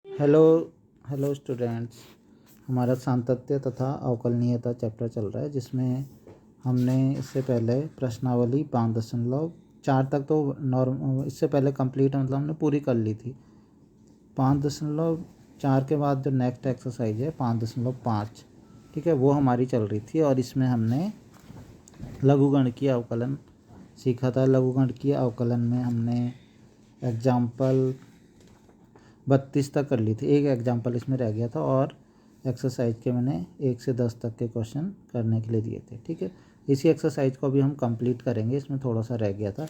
Hello hello students. हमारा सातत्य तथा अवकलनीयता चैप्टर चल रहा है, जिसमें हमने इससे पहले प्रश्नावली 5.4 तक तो नॉर्म इससे पहले कंप्लीट मतलब हमने पूरी कर ली थी। 5.4 के बाद जो नेक्स्ट एक्सरसाइज है 5.5, ठीक है, वो हमारी चल रही थी और इसमें हमने लघुगणकीय अवकलन सीखा था। लघुगणकीय अवकलन में हमने एग्जाम्पल 32 तक कर ली थी। एक एग्जाम्पल इसमें रह गया था और एक्सरसाइज के मैंने 1 से 10 तक के क्वेश्चन करने के लिए दिए थे, ठीक है। इसी एक्सरसाइज को अभी हम कंप्लीट करेंगे। इसमें थोड़ा सा रह गया था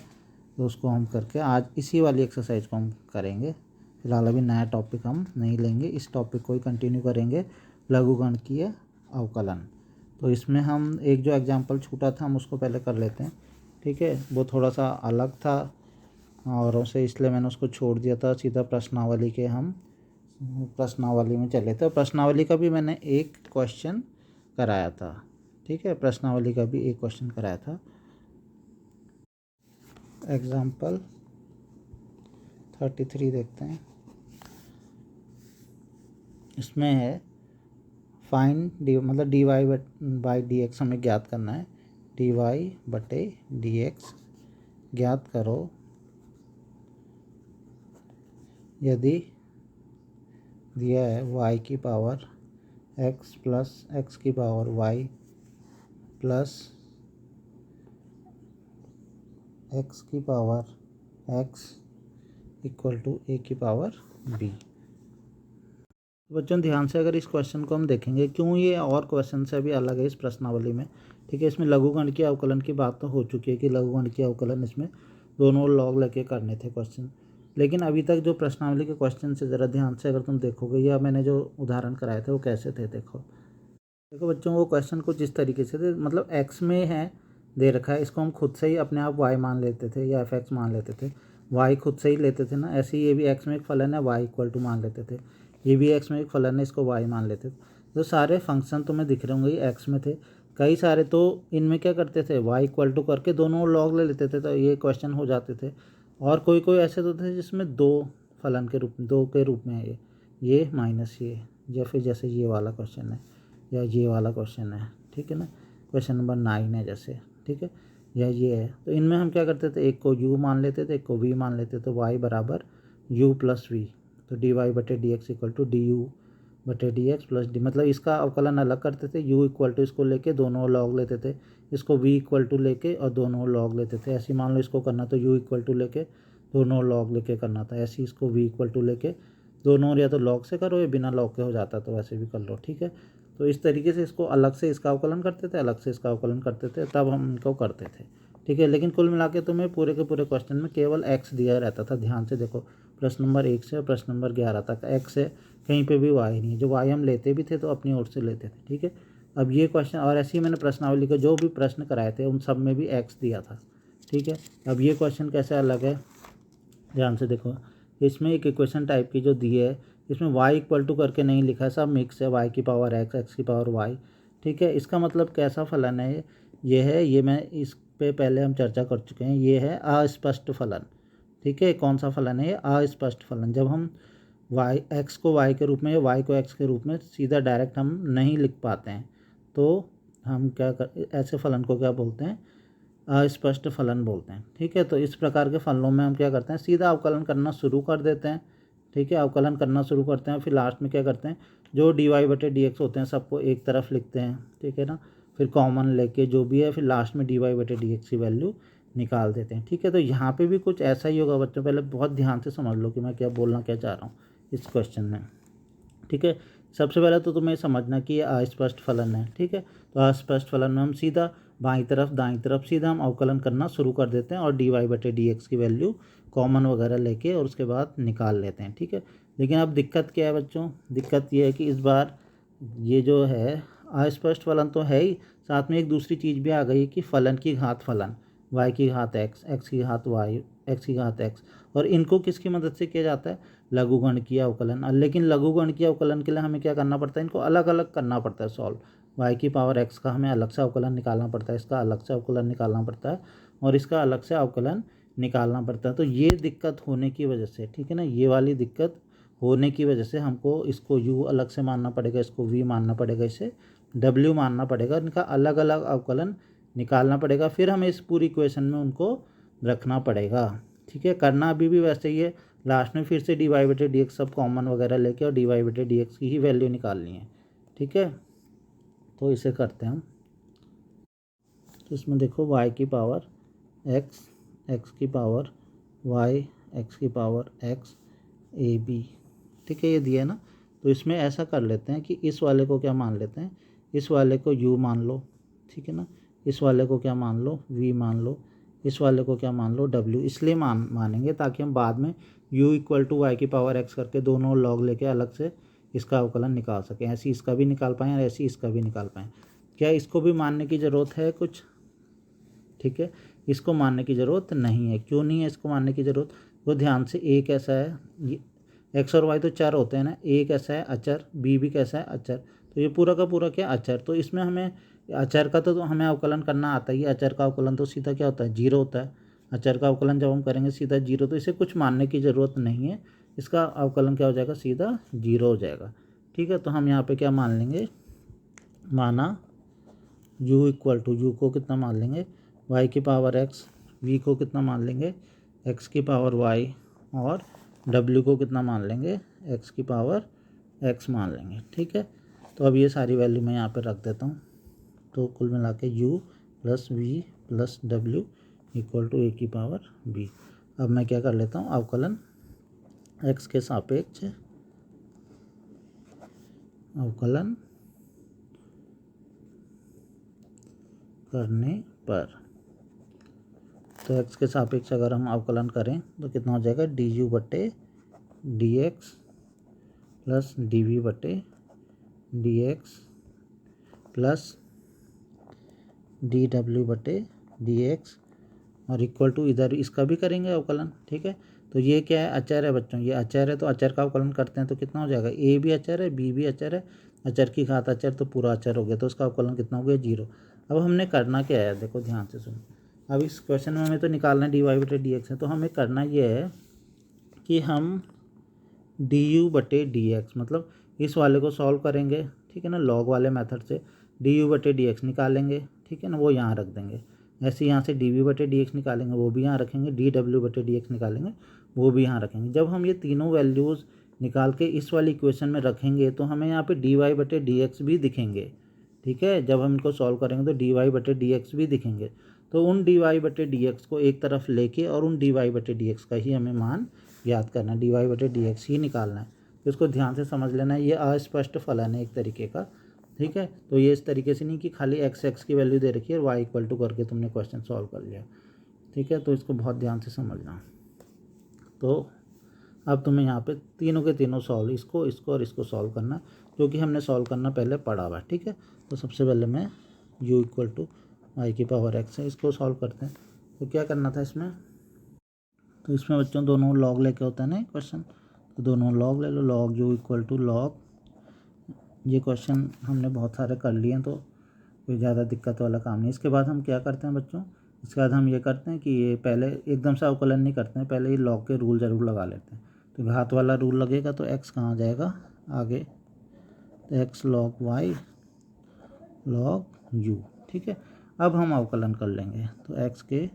तो उसको हम करके आज इसी वाली एक्सरसाइज को हम करेंगे। फिलहाल अभी नया टॉपिक हम नहीं लेंगे, इस टॉपिक को ही कंटिन्यू करेंगे, लघुगणकीय अवकलन। तो इसमें हम एक जो एग्जाम्पल छूटा था हम उसको पहले कर लेते हैं, ठीक है। वो थोड़ा सा अलग था और उसे इसलिए मैंने उसको छोड़ दिया था। सीधा प्रश्नावली के हम प्रश्नावली में चले थे। प्रश्नावली का भी मैंने एक क्वेश्चन कराया था, ठीक है। प्रश्नावली का भी एक क्वेश्चन कराया था। एग्जाम्पल 33 देखते हैं। इसमें है फाइंड डी, मतलब D Y by D X हमें ज्ञात करना है। डी वाई बटे डी एक्स ज्ञात करो यदि दिया है y की पावर x प्लस x की पावर y प्लस x की power x equal to a की पावर b। बच्चों ध्यान से अगर इस क्वेश्चन को हम देखेंगे, क्यों ये और क्वेश्चन से भी अलग है इस प्रश्नावली में, ठीक है। इसमें लघुगणकीय अवकलन की बात तो हो चुकी है कि लघुगणकीय अवकलन इसमें दोनों लॉग लेके करने थे क्वेश्चन, लेकिन अभी तक जो प्रश्नावली के क्वेश्चन से ज़रा ध्यान से अगर तुम देखोगे या मैंने जो उदाहरण कराए थे वो कैसे थे, देखो बच्चों वो क्वेश्चन कुछ इस तरीके से थे। मतलब x में है दे रखा है, इसको हम खुद से ही अपने आप y मान लेते थे या f(x) मान लेते थे, y खुद से ही लेते थे ना। ऐसे ही ये भी x में एक फलन है, y इक्वल टू मान लेते थे। ये भी x में एक फलन है, इसको y मान लेते थे। तो सारे फंक्शन तुम्हें दिख रहे होंगे ये x में थे, कई सारे। तो इनमें क्या करते थे, y इक्वल टू करके दोनों लॉग ले लेते थे, तो ये क्वेश्चन हो जाते थे। और कोई कोई ऐसे तो थे जिसमें दो फलन के रूप, दो के रूप में है ये माइनस ये, या फिर जैसे ये वाला क्वेश्चन है या ये वाला क्वेश्चन है, ठीक है ना। क्वेश्चन नंबर 9 है जैसे, ठीक है, या ये है। तो इनमें हम क्या करते थे, एक को u मान लेते थे, एक को v मान लेते थे। तो y बराबर u प्लस वी, तो डी वाई बटे D X equal to D you बटे डी एक्स प्लस डी, मतलब इसका अवकलन अलग करते थे। u इक्वल टू इसको लेके दोनों लॉग लेते थे, इसको v इक्वल टू लेके और दोनों लॉग लेते थे। ऐसे मान लो इसको करना तो u इक्वल टू लेके दोनों लॉग लेके करना था। ऐसे इसको v इक्वल टू लेके दोनों, या तो लॉग से करो या बिना लॉग के हो जाता तो वैसे भी कर लो, ठीक है। तो इस तरीके से इसको अलग से इसका अवकलन करते थे, अलग से इसका अवकलन करते थे, तब हम इनको करते थे, ठीक है। लेकिन कुल मिला के तुम्हें पूरे के पूरे क्वेश्चन में केवल x दिया रहता था। ध्यान से देखो, प्रश्न नंबर 1 से प्रश्न नंबर 11 तक x है, कहीं पे भी y नहीं है। जो y हम लेते भी थे तो अपनी ओर से लेते थे, ठीक है। अब ये क्वेश्चन, और ऐसे ही मैंने प्रश्नावली को जो भी प्रश्न कराए थे उन सब में भी x दिया था, ठीक है। अब ये क्वेश्चन कैसे अलग है, ध्यान से देखो। इसमें एक इक्वेशन टाइप की जो दी है, इसमें y इक्वल टू करके नहीं लिखा है, सब मिक्स है, y की पावर x, x की पावर y, ठीक है। इसका मतलब कैसा फलन है ये है, ये मैं इस पे पहले हम चर्चा कर चुके हैं। ये है अस्पष्ट फलन, ठीक है। कौन सा फलन है ये, अस्पष्ट फलन। जब हम x को y के रूप में या y को x के रूप में सीधा डायरेक्ट हम नहीं लिख पाते हैं, तो हम क्या कर, ऐसे फलन को क्या बोलते हैं, अस्पष्ट फलन बोलते हैं, ठीक है। तो इस प्रकार के फलनों में हम क्या करते हैं, सीधा अवकलन करना शुरू कर देते हैं, ठीक है। अवकलन करना शुरू करते हैं, फिर लास्ट में क्या करते हैं, जो डी वाई बटे डी एक्स होते हैं सबको एक तरफ लिखते हैं, ठीक है ना। फिर कॉमन लेके जो भी है, फिर लास्ट में डी वाई बटे डी एक्स की वैल्यू निकाल देते हैं, ठीक है। तो यहाँ पे भी कुछ ऐसा ही होगा बच्चों। पहले बहुत ध्यान से समझ लो कि मैं क्या बोलना क्या चाह रहा हूँ इस क्वेश्चन में, ठीक है। सबसे पहले तो तुम्हें समझना कि ये अस्पष्ट फलन है, ठीक है। तो अस्पष्ट फलन में हम सीधा बाईं तरफ दाईं तरफ सीधा हम अवकलन करना शुरू कर देते हैं और डी वाई बटे डी एक्स की वैल्यू कॉमन वगैरह लेके और उसके बाद निकाल लेते हैं, ठीक है। लेकिन अब दिक्कत क्या है बच्चों, दिक्कत ये है कि इस बार ये जो है अस्पष्ट फलन तो है ही, साथ में एक दूसरी चीज़ भी आ गई है कि फलन की घात फलन, y की घात x, x की घात y, x की घात x, और इनको किसकी मदद से किया जाता है, लघुगणकीय अवकलन। लेकिन लघुगणकीय अवकलन के लिए हमें क्या करना पड़ता है, इनको अलग अलग करना पड़ता है सॉल्व। y की पावर x का हमें अलग से अवकलन निकालना पड़ता है, इसका अलग से अवकलन निकालना पड़ता है और इसका अलग से अवकलन निकालना पड़ता है। तो ये दिक्कत होने की वजह से, ठीक है ना, ये वाली दिक्कत होने की वजह से हमको इसको u अलग से मानना पड़ेगा, इसको v मानना पड़ेगा, इसे w मानना पड़ेगा, इनका अलग अलग अवकलन निकालना पड़ेगा, फिर हमें इस पूरी इक्वेशन में उनको रखना पड़ेगा। ठीक है, करना अभी भी वैसे ही है, लास्ट में फिर से dy बटे डी एक्स सब कॉमन वगैरह लेके और dy बटे डी एक्स की ही वैल्यू निकालनी है। ठीक है, तो इसे करते हैं हम। तो इसमें देखो y की पावर x, x की पावर y, x की पावर x ए बी। ठीक है, ये दिया है ना। तो इसमें ऐसा कर लेते हैं कि इस वाले को क्या मान लेते हैं, इस वाले को u मान लो। ठीक है ना, इस वाले को क्या मान लो, v मान लो, इस वाले को क्या मान लो, w। इसलिए मानेंगे ताकि हम बाद में u इक्वल टू वाई की पावर x करके दोनों लॉग लेके अलग से इसका अवकलन निकाल सकें, ऐसे इसका भी निकाल पाएँ और ऐसे इसका भी निकाल पाएँ। क्या इसको भी मानने की ज़रूरत है कुछ? ठीक है, इसको मानने की ज़रूरत नहीं है। क्यों नहीं है इसको मानने की ज़रूरत? वो ध्यान से, ए कैसा है, ये एक्स और वाई तो चर होते हैं ना, ए कैसा है अचर, बी भी कैसा है अचर, तो ये पूरा का पूरा क्या अचर। तो इसमें हमें अचर का तो हमें अवकलन करना आता ही है। अचर का अवकलन तो सीधा क्या होता है, जीरो होता है। अचर का अवकलन जब हम करेंगे सीधा जीरो, तो इसे कुछ मानने की ज़रूरत नहीं है, इसका अवकलन क्या हो जाएगा, सीधा जीरो हो जाएगा। ठीक है, तो हम यहाँ पर क्या मान लेंगे, माना u इक्वल टू, यू को कितना मान लेंगे, y की पावर x, v को कितना मान लेंगे, x की पावर y, और w को कितना मान लेंगे, x की पावर x मान लेंगे। ठीक है, तो अब ये सारी वैल्यू मैं यहाँ पे रख देता हूँ। तो कुल मिला के u plus v plus w equal to a की पावर b। अब मैं क्या कर लेता हूँ, अवकलन x के सापेक्ष अवकलन करने पर, तो x के सापेक्ष अगर हम अवकलन करें तो कितना हो जाएगा, du बटे D x plus D we बटे डी एक्स प्लस डी डब्ल्यू बटे डी एक्स, और इक्वल टू इधर इसका भी करेंगे अवकलन। ठीक है, तो ये क्या है, अचर है बच्चों, ये अचर है, तो अचर का अवकलन करते हैं तो कितना हो जाएगा, ए भी अचर है, बी भी अचर है, अचर की घात अचर, तो पूरा अचर हो गया, तो उसका अवकलन कितना हो गया, जीरो। अब हमने करना क्या है, देखो ध्यान से सुनो। अब इस क्वेश्चन में हमें तो निकालना है डी वाई बटे डी एक्स है, तो हमें करना ये है कि हम डी यू बटे डी एक्स, मतलब इस वाले को सॉल्व करेंगे। ठीक है ना, लॉग वाले मेथड से डी यू बटे डी एक्स निकालेंगे। ठीक है ना, वो यहाँ रख देंगे। ऐसे यहाँ से डी वी बटे डी एक्स निकालेंगे, वो भी यहाँ रखेंगे। डी डब्ल्यू बटे डी एक्स निकालेंगे, वो भी यहाँ रखेंगे। जब हम ये तीनों वैल्यूज़ निकाल के इस वाली इक्वेशन में रखेंगे तो हमें यहाँ पे डी वाई बटे डी एक्स भी दिखेंगे। ठीक है, जब हम इनको सॉल्व करेंगे तो डी वाई बटे डी एक्स भी दिखेंगे। तो उन डी वाई बटे डी एक्स को एक तरफ लेके और उन डी वाई बटे डी एक्स का ही हमें मान याद करना है, डी वाई बटे डी एक्स ही निकालना है। तो इसको ध्यान से समझ लेना है, ये अस्पष्ट फलन है एक तरीके का। ठीक है, तो ये इस तरीके से नहीं कि खाली एक्स की वैल्यू दे रखी है और वाई इक्वल टू करके तुमने क्वेश्चन सॉल्व कर लिया। ठीक है, तो इसको बहुत ध्यान से समझना। तो अब तुम्हें यहाँ पे तीनों के तीनों सॉल्व, इसको इसको और इसको सॉल्व करना, जो कि हमने सॉल्व करना पहले पढ़ा हुआ है। ठीक है, तो सबसे पहले मैं u इक्वल टू वाई की पावर x है, इसको सॉल्व करते हैं। तो क्या करना था इसमें, तो इसमें बच्चों दोनों लॉग लेके होता है ना क्वेश्चन, तो दोनों लॉग ले लो। Log u equal to log, ये क्वेश्चन हमने बहुत सारे कर लिए हैं तो कोई ज़्यादा दिक्कत वाला काम नहीं। इसके बाद हम क्या करते हैं बच्चों, इसके बाद हम ये करते हैं कि ये पहले एकदम से अवकलन नहीं करते हैं, पहले ये लॉग के रूल ज़रूर लगा लेते हैं। तो घात वाला रूल लगेगा तो x कहाँ जाएगा आगे, तो x log y log u। ठीक है, अब हम अवकलन कर लेंगे, तो x के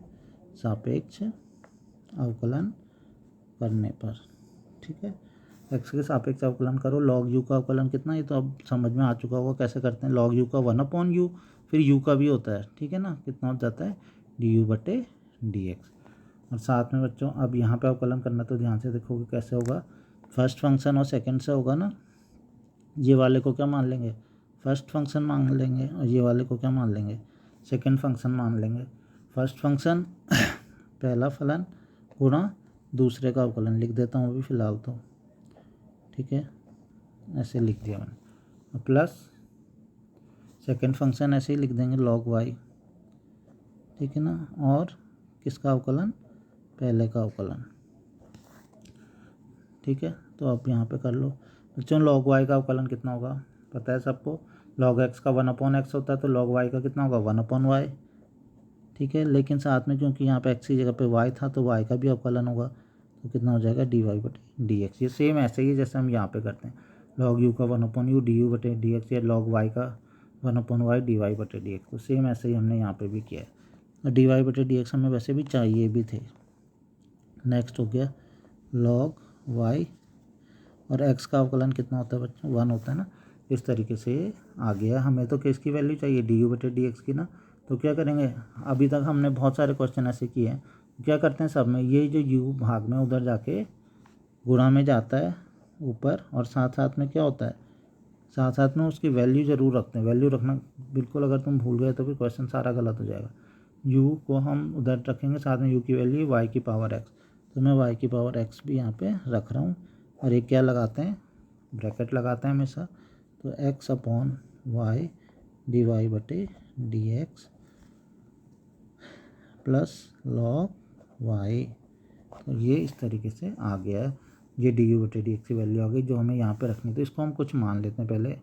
सापेक्ष अवकलन करने पर। ठीक है, x के सापेक्ष अवकलन करो, लॉग u का अवकलन कितना, ये तो अब समझ में आ चुका होगा कैसे करते हैं। लॉग u का 1/u, फिर u का भी होता है। ठीक है ना, कितना हो जाता है डी यू बटे डी एक्स। और साथ में बच्चों अब यहाँ पे अवकलन करना, तो ध्यान से देखोगे कैसे होगा, फर्स्ट फंक्शन और सेकंड से होगा ना। ये वाले को क्या मान लेंगे, फर्स्ट फंक्शन मान लेंगे, और ये वाले को क्या मान लेंगे, सेकंड फंक्शन मान लेंगे। फर्स्ट फंक्शन पहला फलन गुणा दूसरे का अवकलन, लिख देता हूँ अभी फ़िलहाल तो। ठीक है, ऐसे लिख दिया मैंने, प्लस सेकंड फंक्शन ऐसे ही लिख देंगे लॉग वाई। ठीक है ना, और किसका अवकलन, पहले का अवकलन। ठीक है, तो आप यहाँ पे कर लो बच्चों। लॉग वाई का अवकलन कितना होगा पता है सबको, लॉग एक्स का 1/x होता है, तो लॉग वाई का कितना होगा 1/y। ठीक है, लेकिन साथ में क्योंकि यहाँ पे एक्स की जगह पे वाई था तो वाई का भी अवकलन होगा, तो कितना हो जाएगा dy बटे डी एक्स। ये सेम ऐसे ही है जैसे हम यहाँ पे करते हैं log u का 1/u du बटे डी एक्स या log y का 1/y dy बटे डी एक्स। तो सेम ऐसे ही हमने यहाँ पे भी किया है और dy बटे डी एक्स हमें वैसे भी चाहिए भी थे। नेक्स्ट हो गया log y और x का अवकलन कितना होता है बच्चों 1 होता है ना। इस तरीके से आ गया। हमें तो किसकी वैल्यू चाहिए du बटे डी एक्स की ना। तो क्या करेंगे, अभी तक हमने बहुत सारे क्वेश्चन ऐसे किए हैं। क्या करते हैं सब में, ये जो u भाग में उधर जाके गुणा में जाता है ऊपर, और साथ साथ में क्या होता है, साथ साथ में उसकी वैल्यू ज़रूर रखते हैं। वैल्यू रखना बिल्कुल, अगर तुम भूल गए तो फिर क्वेश्चन सारा गलत हो जाएगा। u को हम उधर रखेंगे, साथ में u की वैल्यू y की पावर x। तो मैं y की पावर x भी यहाँ पे रख रहा हूँ। और एक क्या लगाते हैं, ब्रैकेट लगाते हैं हमेशा। तो x upon y d Y बटे D x plus log y. तो ये इस तरीके से आ गया है। ये डी यू बटे डी एक्स की वैल्यू आ गई जो हमें यहाँ पे रखनी। तो इसको हम कुछ मान लेते हैं, पहले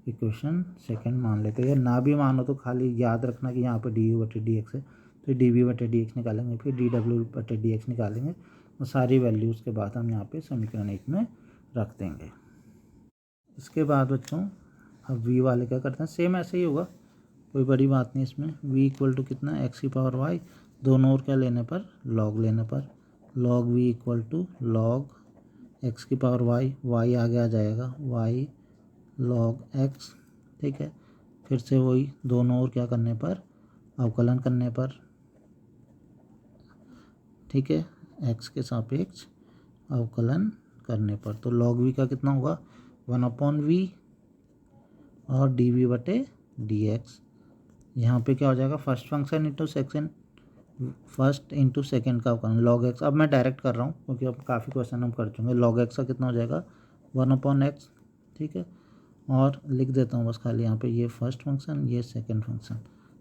इक्वेशन सेकंड मान लेते हैं। या ना भी मानो तो खाली याद रखना कि यहाँ पे डी यू बटे डी एक्स है, तो डी वी बटे डी एक्स निकालेंगे, फिर डी डब्ल्यू बटे डी एक्स निकालेंगे और सारी वैल्यूज़ के बाद हम यहाँ पे समीकरण 1 में रख देंगे। इसके बाद बच्चों अब वी वाले क्या करते हैं, सेम ऐसे ही होगा, कोई बड़ी बात नहीं इसमें। वी इक्वल टू कितना एक्स की पावर वाई, दोनों ओर क्या लेने पर लॉग लेने पर, log V equal to log X की पावर वाई, वाई आगे आ जाएगा वाई लॉग एक्स। ठीक है, फिर से वही दोनों ओर क्या करने पर अवकलन करने पर। ठीक है, एक्स के सापेक्ष अवकलन करने पर। तो लॉग वी का कितना होगा 1/v और डी वी बटे डी एक्स। यहाँ पे क्या हो जाएगा first function into second, first into second का अवकलन लॉग एक्स। अब मैं डायरेक्ट कर रहा हूँ क्योंकि अब काफ़ी क्वेश्चन हम कर चुके हैं। लॉग एक्स का कितना हो जाएगा 1/x। ठीक है, और लिख देता हूँ बस खाली यहाँ पे ये फर्स्ट फंक्शन ये सेकंड फंक्शन,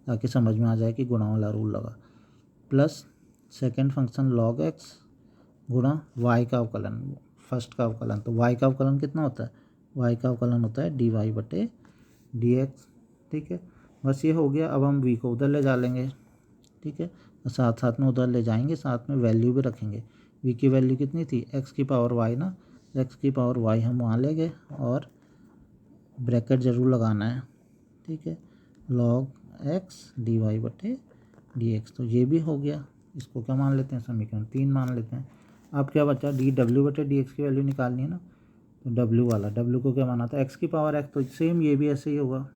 ताकि समझ में आ जाए कि गुणा वाला रूल लगा। Plus second function log x गुणा वाई का अवकलन, फर्स्ट का अवकलन। तो वाई का अवकलन कितना होता है, वाई का अवकलन होता है डी वाई बटे डी एक्स। ठीक है, बस ये हो गया। अब हम वी को उधर ले जा लेंगे। ठीक है, और साथ साथ में उधर ले जाएंगे, साथ में वैल्यू भी रखेंगे। वी की वैल्यू कितनी थी एक्स की पावर वाई ना, एक्स की पावर वाई हम वहाँ ले गए और ब्रैकेट ज़रूर लगाना है। ठीक है, लॉग एक्स डी वाई बटे डी एक्स। तो ये भी हो गया। इसको क्या मान लेते हैं समीकरण 3 मान लेते हैं। अब क्या बचा डी डब्ल्यू बटे डी एक्स की वैल्यू निकालनी है ना। तो डब्ल्यू वाला, डब्ल्यू को क्या माना था एक्स की पावर एक्स, तो सेम ये भी ऐसे ही होगा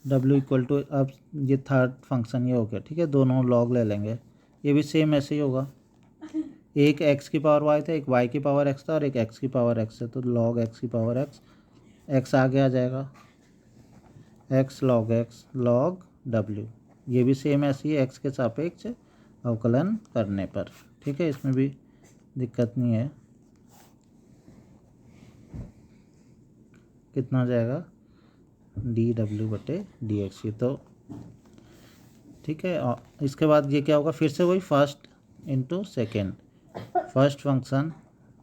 डब्ल्यू इक्वल टू, अब ये थर्ड फंक्शन ये हो गया। ठीक है, दोनों लॉग ले लेंगे, ये भी सेम ऐसे ही होगा। एक एक्स की पावर वाई था, एक वाई की पावर एक्स था और एक एक्स की पावर एक्स है। तो लॉग एक्स की पावर एक्स, एक्स आगे आ जाएगा x log x log W. ये भी सेम ऐसे ही एक्स के सापेक्ष अवकलन करने पर। ठीक है, इसमें भी दिक्कत नहीं है। कितना जाएगा डी डब्ल्यू बटे डी एक्स। ये तो ठीक है। और इसके बाद ये क्या होगा, फिर से वही first into second, first function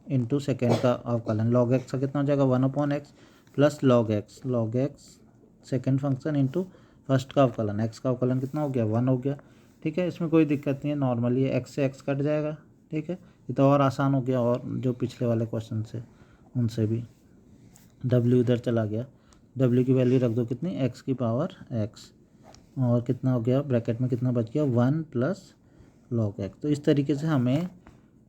into second का अवकलन। लॉग एक्स का कितना हो जाएगा 1/x plus log x second function into first का अवकलन। एक्स का अवकलन कितना हो गया 1 हो गया। ठीक है, इसमें कोई दिक्कत नहीं है, नॉर्मली एक्स से एक्स कट जाएगा। ठीक है, ये तो और आसान हो गया, और जो पिछले वाले क्वेश्चन से उनसे भी। डब्ल्यू इधर चला गया, डब्ल्यू की वैल्यू रख दो कितनी एक्स की पावर एक्स, और कितना हो गया ब्रैकेट में कितना बच गया 1 प्लस लॉग एक्स। तो इस तरीके से हमें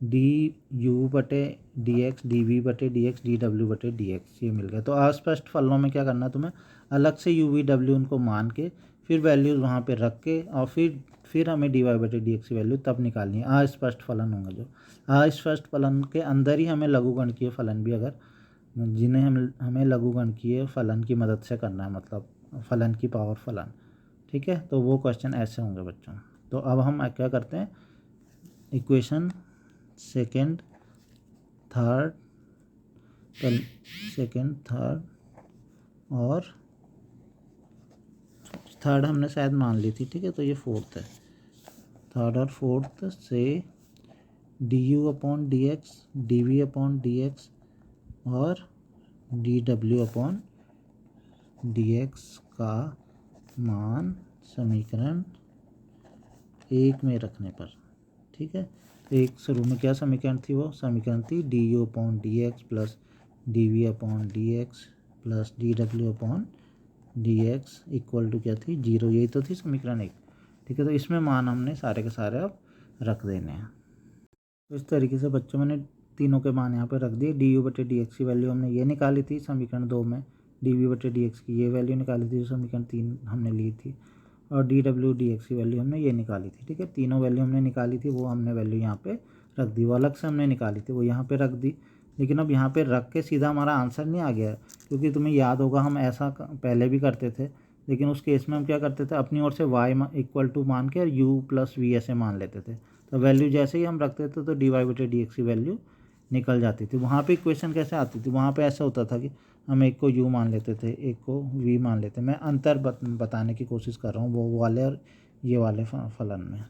डी यू बटे डी एक्स, डी वी बटे डी एक्स, डी डब्ल्यू बटे डी एक्स ये मिल गया। तो अस्पष्ट फलनों में क्या करना है तुम्हें, अलग से यू वी डब्ल्यू उनको मान के फिर वैल्यूज़ वहाँ पे रख के, और फिर हमें डी वाई बटे डी एक्स की वैल्यू तब निकालनी है। अस्पष्ट फलन होंगे जो, अस्पष्ट फलन के अंदर ही हमें लघुगणकीय फलन भी, अगर जिन्हें हमें लघुगणकीय फलन की मदद से करना है, मतलब फलन की पावर फलन। ठीक है, तो वो क्वेश्चन ऐसे होंगे बच्चों। तो अब हम क्या करते हैं, इक्वेशन सेकंड थर्ड और थर्ड हमने शायद मान ली थी। ठीक है, तो ये फोर्थ है, थर्ड और फोर्थ से d you upon D x, d we upon D x और d W upon D x का मान समीकरण 1 में रखने पर। ठीक है, एक शुरू में क्या समीकरण थी, वो समीकरण थी D you upon D x plus D we upon D x plus D W upon D X equal to क्या थी, 0। यही तो थी समीकरण 1। ठीक है, तो इसमें मान हमने सारे के सारे अब रख देने हैं। तो इस तरीके से बच्चों मैंने तीनों के मान यहाँ पे रख दिए। डी यू बटे डी एक्स की वैल्यू हमने ये निकाली थी समीकरण 2 में, डी वी बटे डी एक्स की ये वैल्यू निकाली थी जो समीकरण 3 हमने ली थी, और डी डब्ल्यू डी एक्स की वैल्यू हमने ये निकाली थी। ठीक है, तीनों वैल्यू हमने निकाली थी, वो हमने वैल्यू यहाँ पे रख दी। वो अलग से हमने निकाली थी, वो यहाँ पे रख दी। लेकिन अब यहाँ पे रख के सीधा हमारा आंसर नहीं आ गया, क्योंकि तुम्हें याद होगा हम ऐसा पहले भी करते थे, लेकिन उस केस में हम क्या करते थे, अपनी ओर से वाई इक्वल टू मान के और यू प्लस वी ऐसे मान लेते थे। तो वैल्यू जैसे ही हम रखते थे तो डी वाई बटे डी एक्स की वैल्यू निकल जाती थी। वहाँ पे इक्वेशन कैसे आती थी, वहाँ पे ऐसा होता था कि हम एक को u मान लेते थे, एक को v मान लेते। मैं अंतर बताने की कोशिश कर रहा हूँ वो वाले और ये वाले फलन में,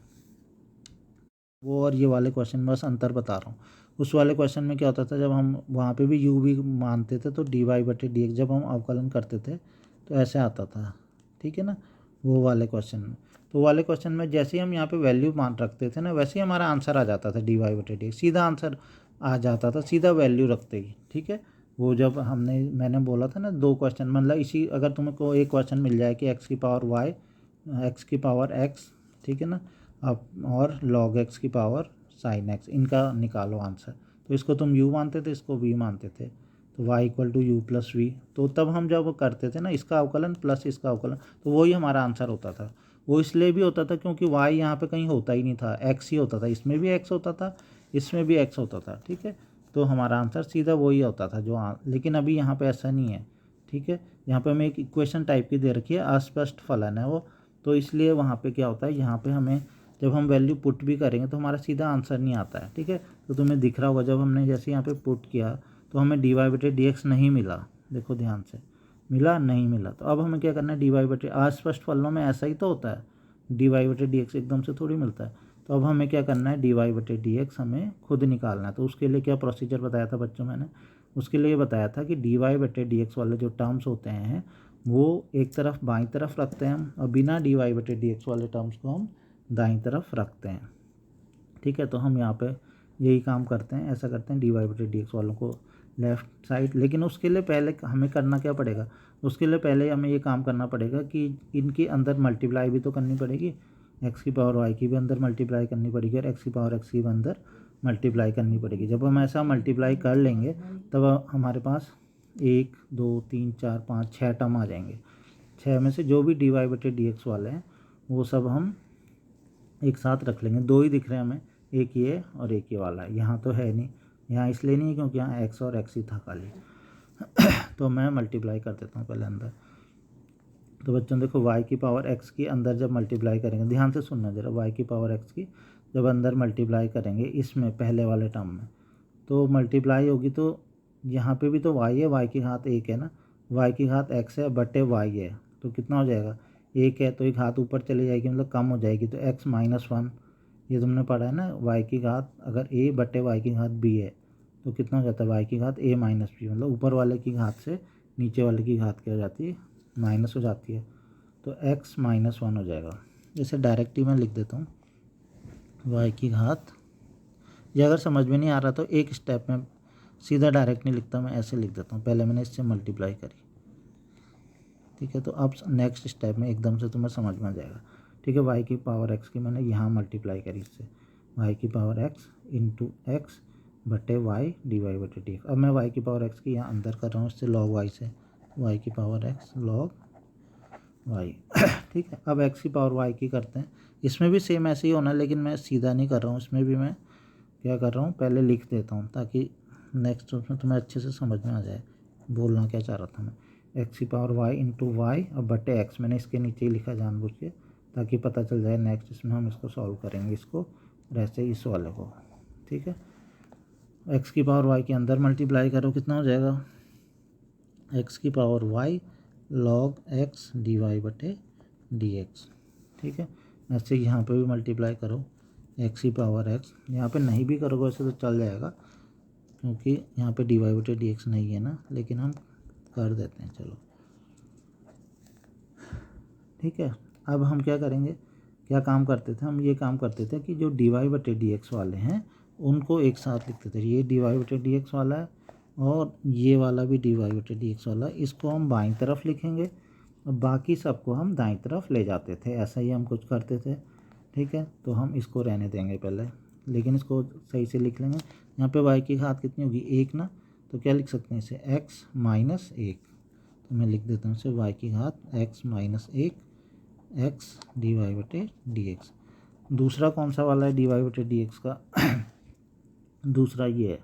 वो और ये वाले क्वेश्चन में बस अंतर बता रहा हूँ। उस वाले क्वेश्चन में क्या होता था, जब हम वहाँ पे भी u भी मानते थे तो डी वाई बटे डी एक्स जब हम अवकलन करते थे तो ऐसे आता था। ठीक है ना, वो वाले क्वेश्चन में। तो वाले क्वेश्चन में जैसे ही हम यहाँ पे वैल्यू मान रखते थे ना, वैसे ही हमारा आंसर आ जाता था, डी वाई बटे डी एक्स सीधा आंसर आ जाता था, सीधा वैल्यू रखते ही। ठीक है, वो जब मैंने बोला था ना 2 क्वेश्चन, मतलब इसी अगर तुमको एक क्वेश्चन मिल जाए कि एक्स की पावर वाई, एक्स की पावर एक्स, ठीक है ना, अब और लॉग एक्स की पावर साइन एक्स, इनका निकालो आंसर। तो इसको तुम u मानते थे, इसको v मानते थे, तो y equal to U plus V. तो तब हम जब करते थे ना इसका अवकलन प्लस इसका अवकलन, तो वही हमारा आंसर होता था। वो इसलिए भी होता था क्योंकि y यहाँ पे कहीं होता ही नहीं था, x ही होता था। इसमें भी x होता था, इसमें भी x होता था। ठीक है, तो हमारा आंसर सीधा वही होता था जो लेकिन अभी यहाँ पे ऐसा नहीं है। ठीक है, यहाँ पे हमें एक इक्वेशन टाइप की दे रखी है, अस्पष्ट फलन है वो, तो इसलिए वहाँ पे क्या होता है, यहाँ पे हमें जब हम वैल्यू पुट भी करेंगे तो हमारा सीधा आंसर नहीं आता है। ठीक है, तो तुम्हें दिख रहा होगा जब हमने जैसे यहाँ पे पुट किया तो हमें डी वाई बटे डी एक्स नहीं मिला। देखो ध्यान से, मिला नहीं मिला। तो अब हमें क्या करना है, डी वाई बटे, अस्पष्ट फलनों में ऐसा ही तो होता है, डी वाई बटे डी एक्स एकदम से थोड़ी मिलता है। तो अब हमें क्या करना है, डी वाई बटे डी एक्स हमें खुद निकालना है। तो उसके लिए क्या प्रोसीजर बताया था बच्चों मैंने, उसके लिए बताया था कि डी वाई बटे डी एक्स वाले जो टर्म्स होते हैं वो एक तरफ बाईं तरफ रखते हैं हम, और बिना डी वाई बटे डी एक्स वाले टर्म्स को हम दाईं तरफ रखते हैं। ठीक है, तो हम यहाँ पे यही काम करते हैं, ऐसा करते हैं डी वाई बटे डी एक्स वालों को लेफ़्ट साइड। लेकिन उसके लिए पहले हमें करना क्या पड़ेगा, उसके लिए पहले हमें ये काम करना पड़ेगा कि इनके अंदर मल्टीप्लाई भी तो करनी पड़ेगी, एक्स की पावर वाई की भी अंदर मल्टीप्लाई करनी पड़ेगी और एक्स की पावर एक्स की भी अंदर मल्टीप्लाई करनी पड़ेगी। जब हम ऐसा मल्टीप्लाई कर लेंगे तब हमारे पास 1 2 3 4 5 6 टर्म आ जाएंगे। 6 में से जो भी डी वाई बटे डी एक्स वाले हैं वो सब हम एक साथ रख लेंगे। 2 ही दिख रहे हैं हमें, एक ये और एक ये वाला है। यहाँ तो है नहीं, यहाँ इसलिए नहीं है क्योंकि यहाँ एक्स और एक्स ही था खाली। तो मैं मल्टीप्लाई कर देता हूँ पहले अंदर। तो बच्चों देखो y की पावर x की अंदर जब मल्टीप्लाई करेंगे, ध्यान से सुनना जरा, y की पावर x की जब अंदर मल्टीप्लाई करेंगे इसमें पहले वाले टर्म में, तो मल्टीप्लाई होगी तो यहाँ पे भी तो y है, y की घात 1 है ना, y की घात x है बटे y है, तो कितना हो जाएगा, 1 है तो एक हाथ ऊपर चली जाएगी, मतलब कम हो जाएगी, तो x माइनस 1, ये तुमने पढ़ा है ना, y की घात अगर a बटे y की घात b है तो कितना हो जाता है, y की घात a माइनस b, मतलब ऊपर वाले की घात से नीचे वाले की घात क्या हो जाती है, माइनस हो जाती है, तो x माइनस 1 हो जाएगा। जैसे डायरेक्ट ही मैं लिख देता हूँ y की घात, ये अगर समझ में नहीं आ रहा तो एक स्टेप में सीधा डायरेक्ट नहीं लिखता, मैं ऐसे लिख देता हूँ, पहले मैंने इससे मल्टीप्लाई करी। ठीक है, तो अब नेक्स्ट स्टेप में एकदम से तुम्हें समझ में आ जाएगा। ठीक है, y की पावर x की मैंने यहाँ मल्टीप्लाई करी इससे, y की पावर x इंटू एक्स बटे वाई डी वाई बटे डी एक्स। अब मैं y की पावर x की यहाँ अंदर कर रहा हूँ इससे लॉग y से, y की पावर x लॉग y। ठीक है, अब x की पावर y की करते हैं, इसमें भी सेम ऐसे ही होना है, लेकिन मैं सीधा नहीं कर रहा हूँ, इसमें भी मैं क्या कर रहा हूँ, पहले लिख देता हूँ ताकि नेक्स्ट उसमें तुम्हें अच्छे से समझ में आ जाए बोलना क्या चाह रहा था मैं। एक्स की पावर वाई इंटू वाई और बटे एक्स, मैंने इसके नीचे ही लिखा जानबूझ के ताकि पता चल जाए नेक्स्ट इसमें हम इसको सॉल्व करेंगे, इसको वैसे इस वाले को। ठीक है, एक्स की पावर वाई के अंदर मल्टीप्लाई करो, कितना हो जाएगा, एक्स की power Y log X D Y बटे डी एक्स। ठीक है, ऐसे यहाँ पे भी मल्टीप्लाई करो, एक्स की पावर एक्स, यहाँ पे नहीं भी करोगे वैसे तो चल जाएगा क्योंकि यहाँ पे डी वाई बटे डी एक्स नहीं है ना, लेकिन हम कर देते हैं चलो। ठीक है, अब हम क्या करेंगे क्या काम करते थे हम, ये काम करते थे कि जो dy बटे dx वाले हैं उनको एक साथ लिखते थे। ये dy बटे dx वाला है और ये वाला भी dy बटे dx वाला है, इसको हम बाईं तरफ लिखेंगे और बाकी सबको हम दाईं तरफ ले जाते थे। ऐसा ही हम कुछ करते थे, ठीक है। तो हम इसको रहने देंगे पहले, लेकिन इसको सही से लिख लेंगे। यहाँ पे y की घात कितनी होगी, 1 ना, तो क्या लिख सकते हैं इसे, x माइनस 1। तो मैं लिख देता हूँ इसे y की घात x माइनस 1 x dy बटे dx। दूसरा कौन सा वाला है dy बटे dx का दूसरा ये है,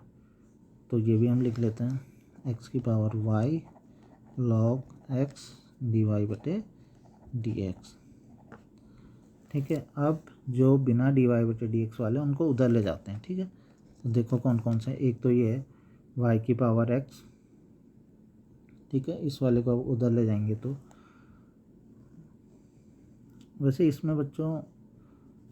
तो ये भी हम लिख लेते हैं x की power y log x dy बटे dx, ठीक है। अब जो बिना dy बटे dx वाले उनको उधर ले जाते हैं, ठीक है। तो देखो कौन कौन से, एक तो ये है y की पावर x, ठीक है। इस वाले को उधर ले जाएंगे तो वैसे इसमें बच्चों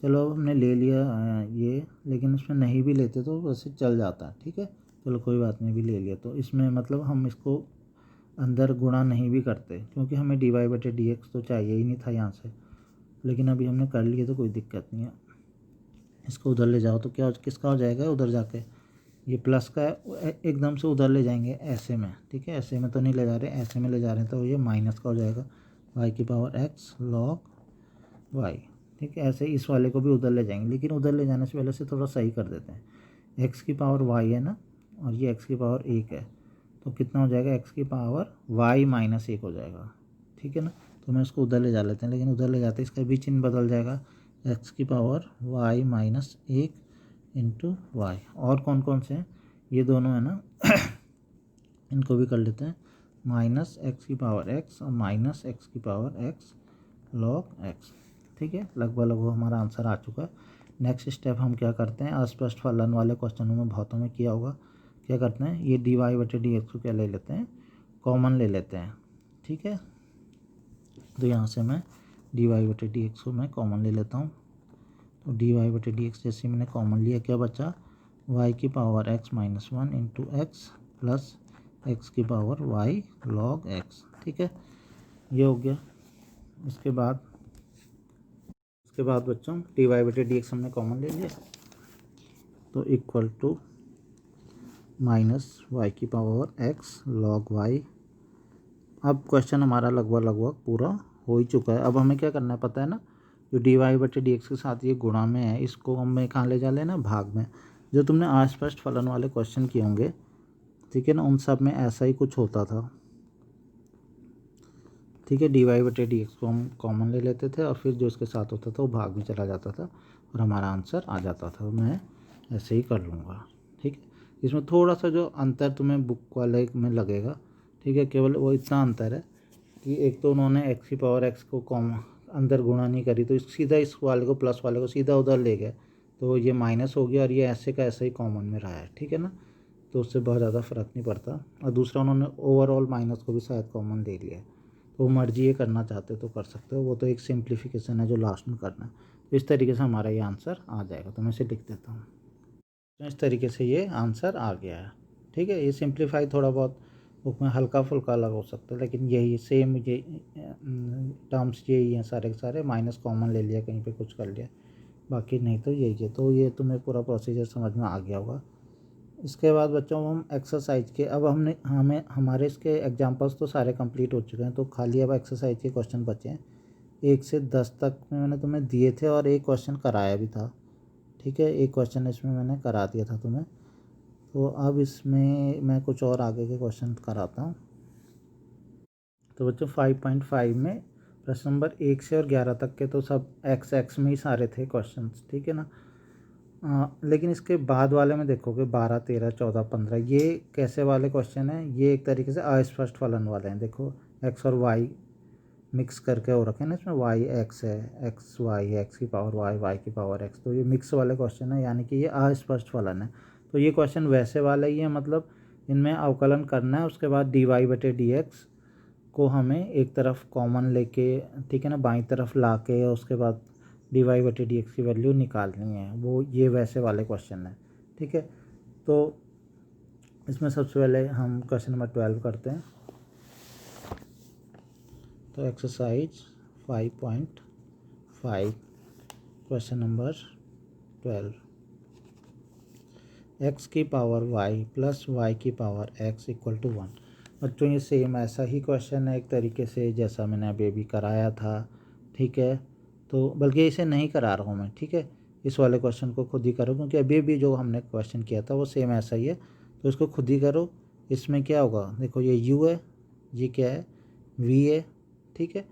चलो अब हमने ले लिया ये, लेकिन इसमें नहीं भी लेते तो वैसे चल जाता है, ठीक है। चलो कोई बात नहीं, भी ले लिया तो इसमें मतलब हम इसको अंदर गुणा नहीं भी करते क्योंकि हमें dy बटे dx तो चाहिए ही नहीं था यहाँ से, लेकिन अभी हमने कर लिए तो कोई दिक्कत नहीं है। इसको उधर ले जाओ तो क्या किसका हो जाएगा, उधर जाके ये प्लस का एकदम से उधर ले जाएंगे ऐसे में, ठीक है। ऐसे में तो नहीं ले जा रहे, ऐसे में ले जा रहे हैं तो ये माइनस का हो जाएगा y की पावर x log y, ठीक है। ऐसे इस वाले को भी उधर ले जाएंगे, लेकिन उधर ले जाने से पहले से थोड़ा सही कर देते हैं। x की पावर y है ना, और ये x की पावर 1 है, तो कितना हो जाएगा, x की पावर y माइनस 1 हो जाएगा, ठीक है ना। तो मैं इसको उधर ले जा लेते हैं, लेकिन उधर ले जाते इसका भी चिन्ह बदल जाएगा, x की power y minus 1 into Y. और कौन कौन से हैं, ये दोनों है ना इनको भी कर लेते हैं, माइनस एक्स की पावर x और माइनस एक्स की पावर x log x, ठीक है। लगभग हमारा आंसर आ चुका है। नेक्स्ट स्टेप हम क्या करते हैं, अस्पष्ट फलन वाले क्वेश्चनों में बहुतों में किया होगा, क्या करते हैं, ये dy बटे dx को क्या ले लेते हैं, कॉमन ले लेते हैं, ठीक है। तो यहाँ से मैं dy बटे dx को मैं कॉमन ले लेता हूँ। तो dy बटे dx जैसे मैंने कॉमन लिया, क्या बचा, y की power x minus 1 into x plus x की पावर y log x, ठीक है। ये हो गया। इसके बाद बच्चों dy बटे dx हमने कॉमन ले लिया, तो इक्वल टू माइनस y की पावर x log y। अब क्वेश्चन हमारा लगभग पूरा हो ही चुका है। अब हमें क्या करना है पता है ना, जो dy बटे dx के साथ ये गुणा में है, इसको हमें कहाँ ले जा लेना, भाग में। जो तुमने अस्पष्ट फलन वाले क्वेश्चन किए होंगे, ठीक है ना, उन सब में ऐसा ही कुछ होता था, ठीक है। dy बटे dx को हम कॉमन ले लेते थे और फिर जो इसके साथ होता था वो भाग में चला जाता था और हमारा आंसर आ जाता था। मैं ऐसे ही कर लूँगा, ठीक है। इसमें थोड़ा सा जो अंतर तुम्हें बुक वाले में लगेगा, ठीक है, केवल वो इतना अंतर है कि एक तो उन्होंने x की पावर x को अंदर गुणा नहीं करी, तो सीधा इस वाले को प्लस वाले को सीधा उधर ले गए, तो ये माइनस हो गया और ये ऐसे का ऐसे ही कॉमन में रहा है, ठीक है ना। तो उससे बहुत ज़्यादा फ़र्क नहीं पड़ता। और दूसरा उन्होंने ओवरऑल माइनस को भी शायद कॉमन दे लिया है, तो मर्जी ये करना चाहते तो कर सकते हो, वो तो एक सिंप्लीफिकेशन है जो लास्ट में करना है। तो इस तरीके से हमारा ये आंसर आ जाएगा, तो मैं इसे लिख देता हूँ। तो इस तरीके से ये आंसर आ गया है, ठीक है। ये सिंप्लीफाई थोड़ा बहुत बुक में हल्का फुल्का अलग हो सकता है, लेकिन यही सेम ये टर्म्स यही हैं सारे के सारे। माइनस कॉमन ले लिया, कहीं पे कुछ कर लिया, बाकी नहीं तो यही है। तो ये तुम्हें पूरा प्रोसीजर समझ में आ गया होगा। इसके बाद बच्चों हम एक्सरसाइज के, अब हमारे इसके एग्जांपल्स तो सारे कंप्लीट हो चुके हैं, तो खाली अब एक्सरसाइज के क्वेश्चन बचे हैं। 1 से 10 तक में मैंने तुम्हें दिए थे और एक क्वेश्चन कराया भी था, ठीक है। एक क्वेश्चन इसमें मैंने करा दिया था तुम्हें, तो अब इसमें मैं कुछ और आगे के क्वेश्चन कराता हूँ। तो बच्चों 5.5 में प्रश्न नंबर 1 से और 11 तक के तो सब एक्स में ही सारे थे क्वेश्चन, ठीक है ना। लेकिन इसके बाद वाले में देखोगे 12, 13, 14, 15 ये कैसे वाले क्वेश्चन हैं, ये एक तरीके से अस्पष्ट फलन वाले हैं। देखो एक्स और वाई मिक्स करके हो रखे हैं ना, इसमें वाई एक्स है, एक्स वाई है, एक्स की पावर वाई, वाई की पावर एक्स, तो ये मिक्स वाले क्वेश्चन है, यानी कि ये अस्पष्ट फलन है। तो ये क्वेश्चन वैसे वाला ही है, मतलब इनमें अवकलन करना है, उसके बाद dy बटे dx को हमें एक तरफ कॉमन लेके, ठीक है ना, बाईं तरफ ला के उसके बाद dy बटे dx की वैल्यू निकालनी है, वो ये वैसे वाले क्वेश्चन है, ठीक है। तो इसमें सबसे पहले हम क्वेश्चन नंबर 12 करते हैं। तो एक्सरसाइज 5.5 क्वेश्चन नंबर 12, एक्स की पावर वाई प्लस वाई की पावर एक्स इक्वल टू 1। बच्चों ये सेम ऐसा ही क्वेश्चन है एक तरीके से जैसा मैंने अभी अभी कराया था, ठीक है। तो बल्कि इसे नहीं करा रहा हूँ मैं, ठीक है, इस वाले क्वेश्चन को खुद ही करो क्योंकि अभी भी जो हमने क्वेश्चन किया था वो सेम ऐसा ही है, तो इसको खुद ही करो। इसमें क्या होगा, देखो ये u है, ये क्या है v है, ठीक है।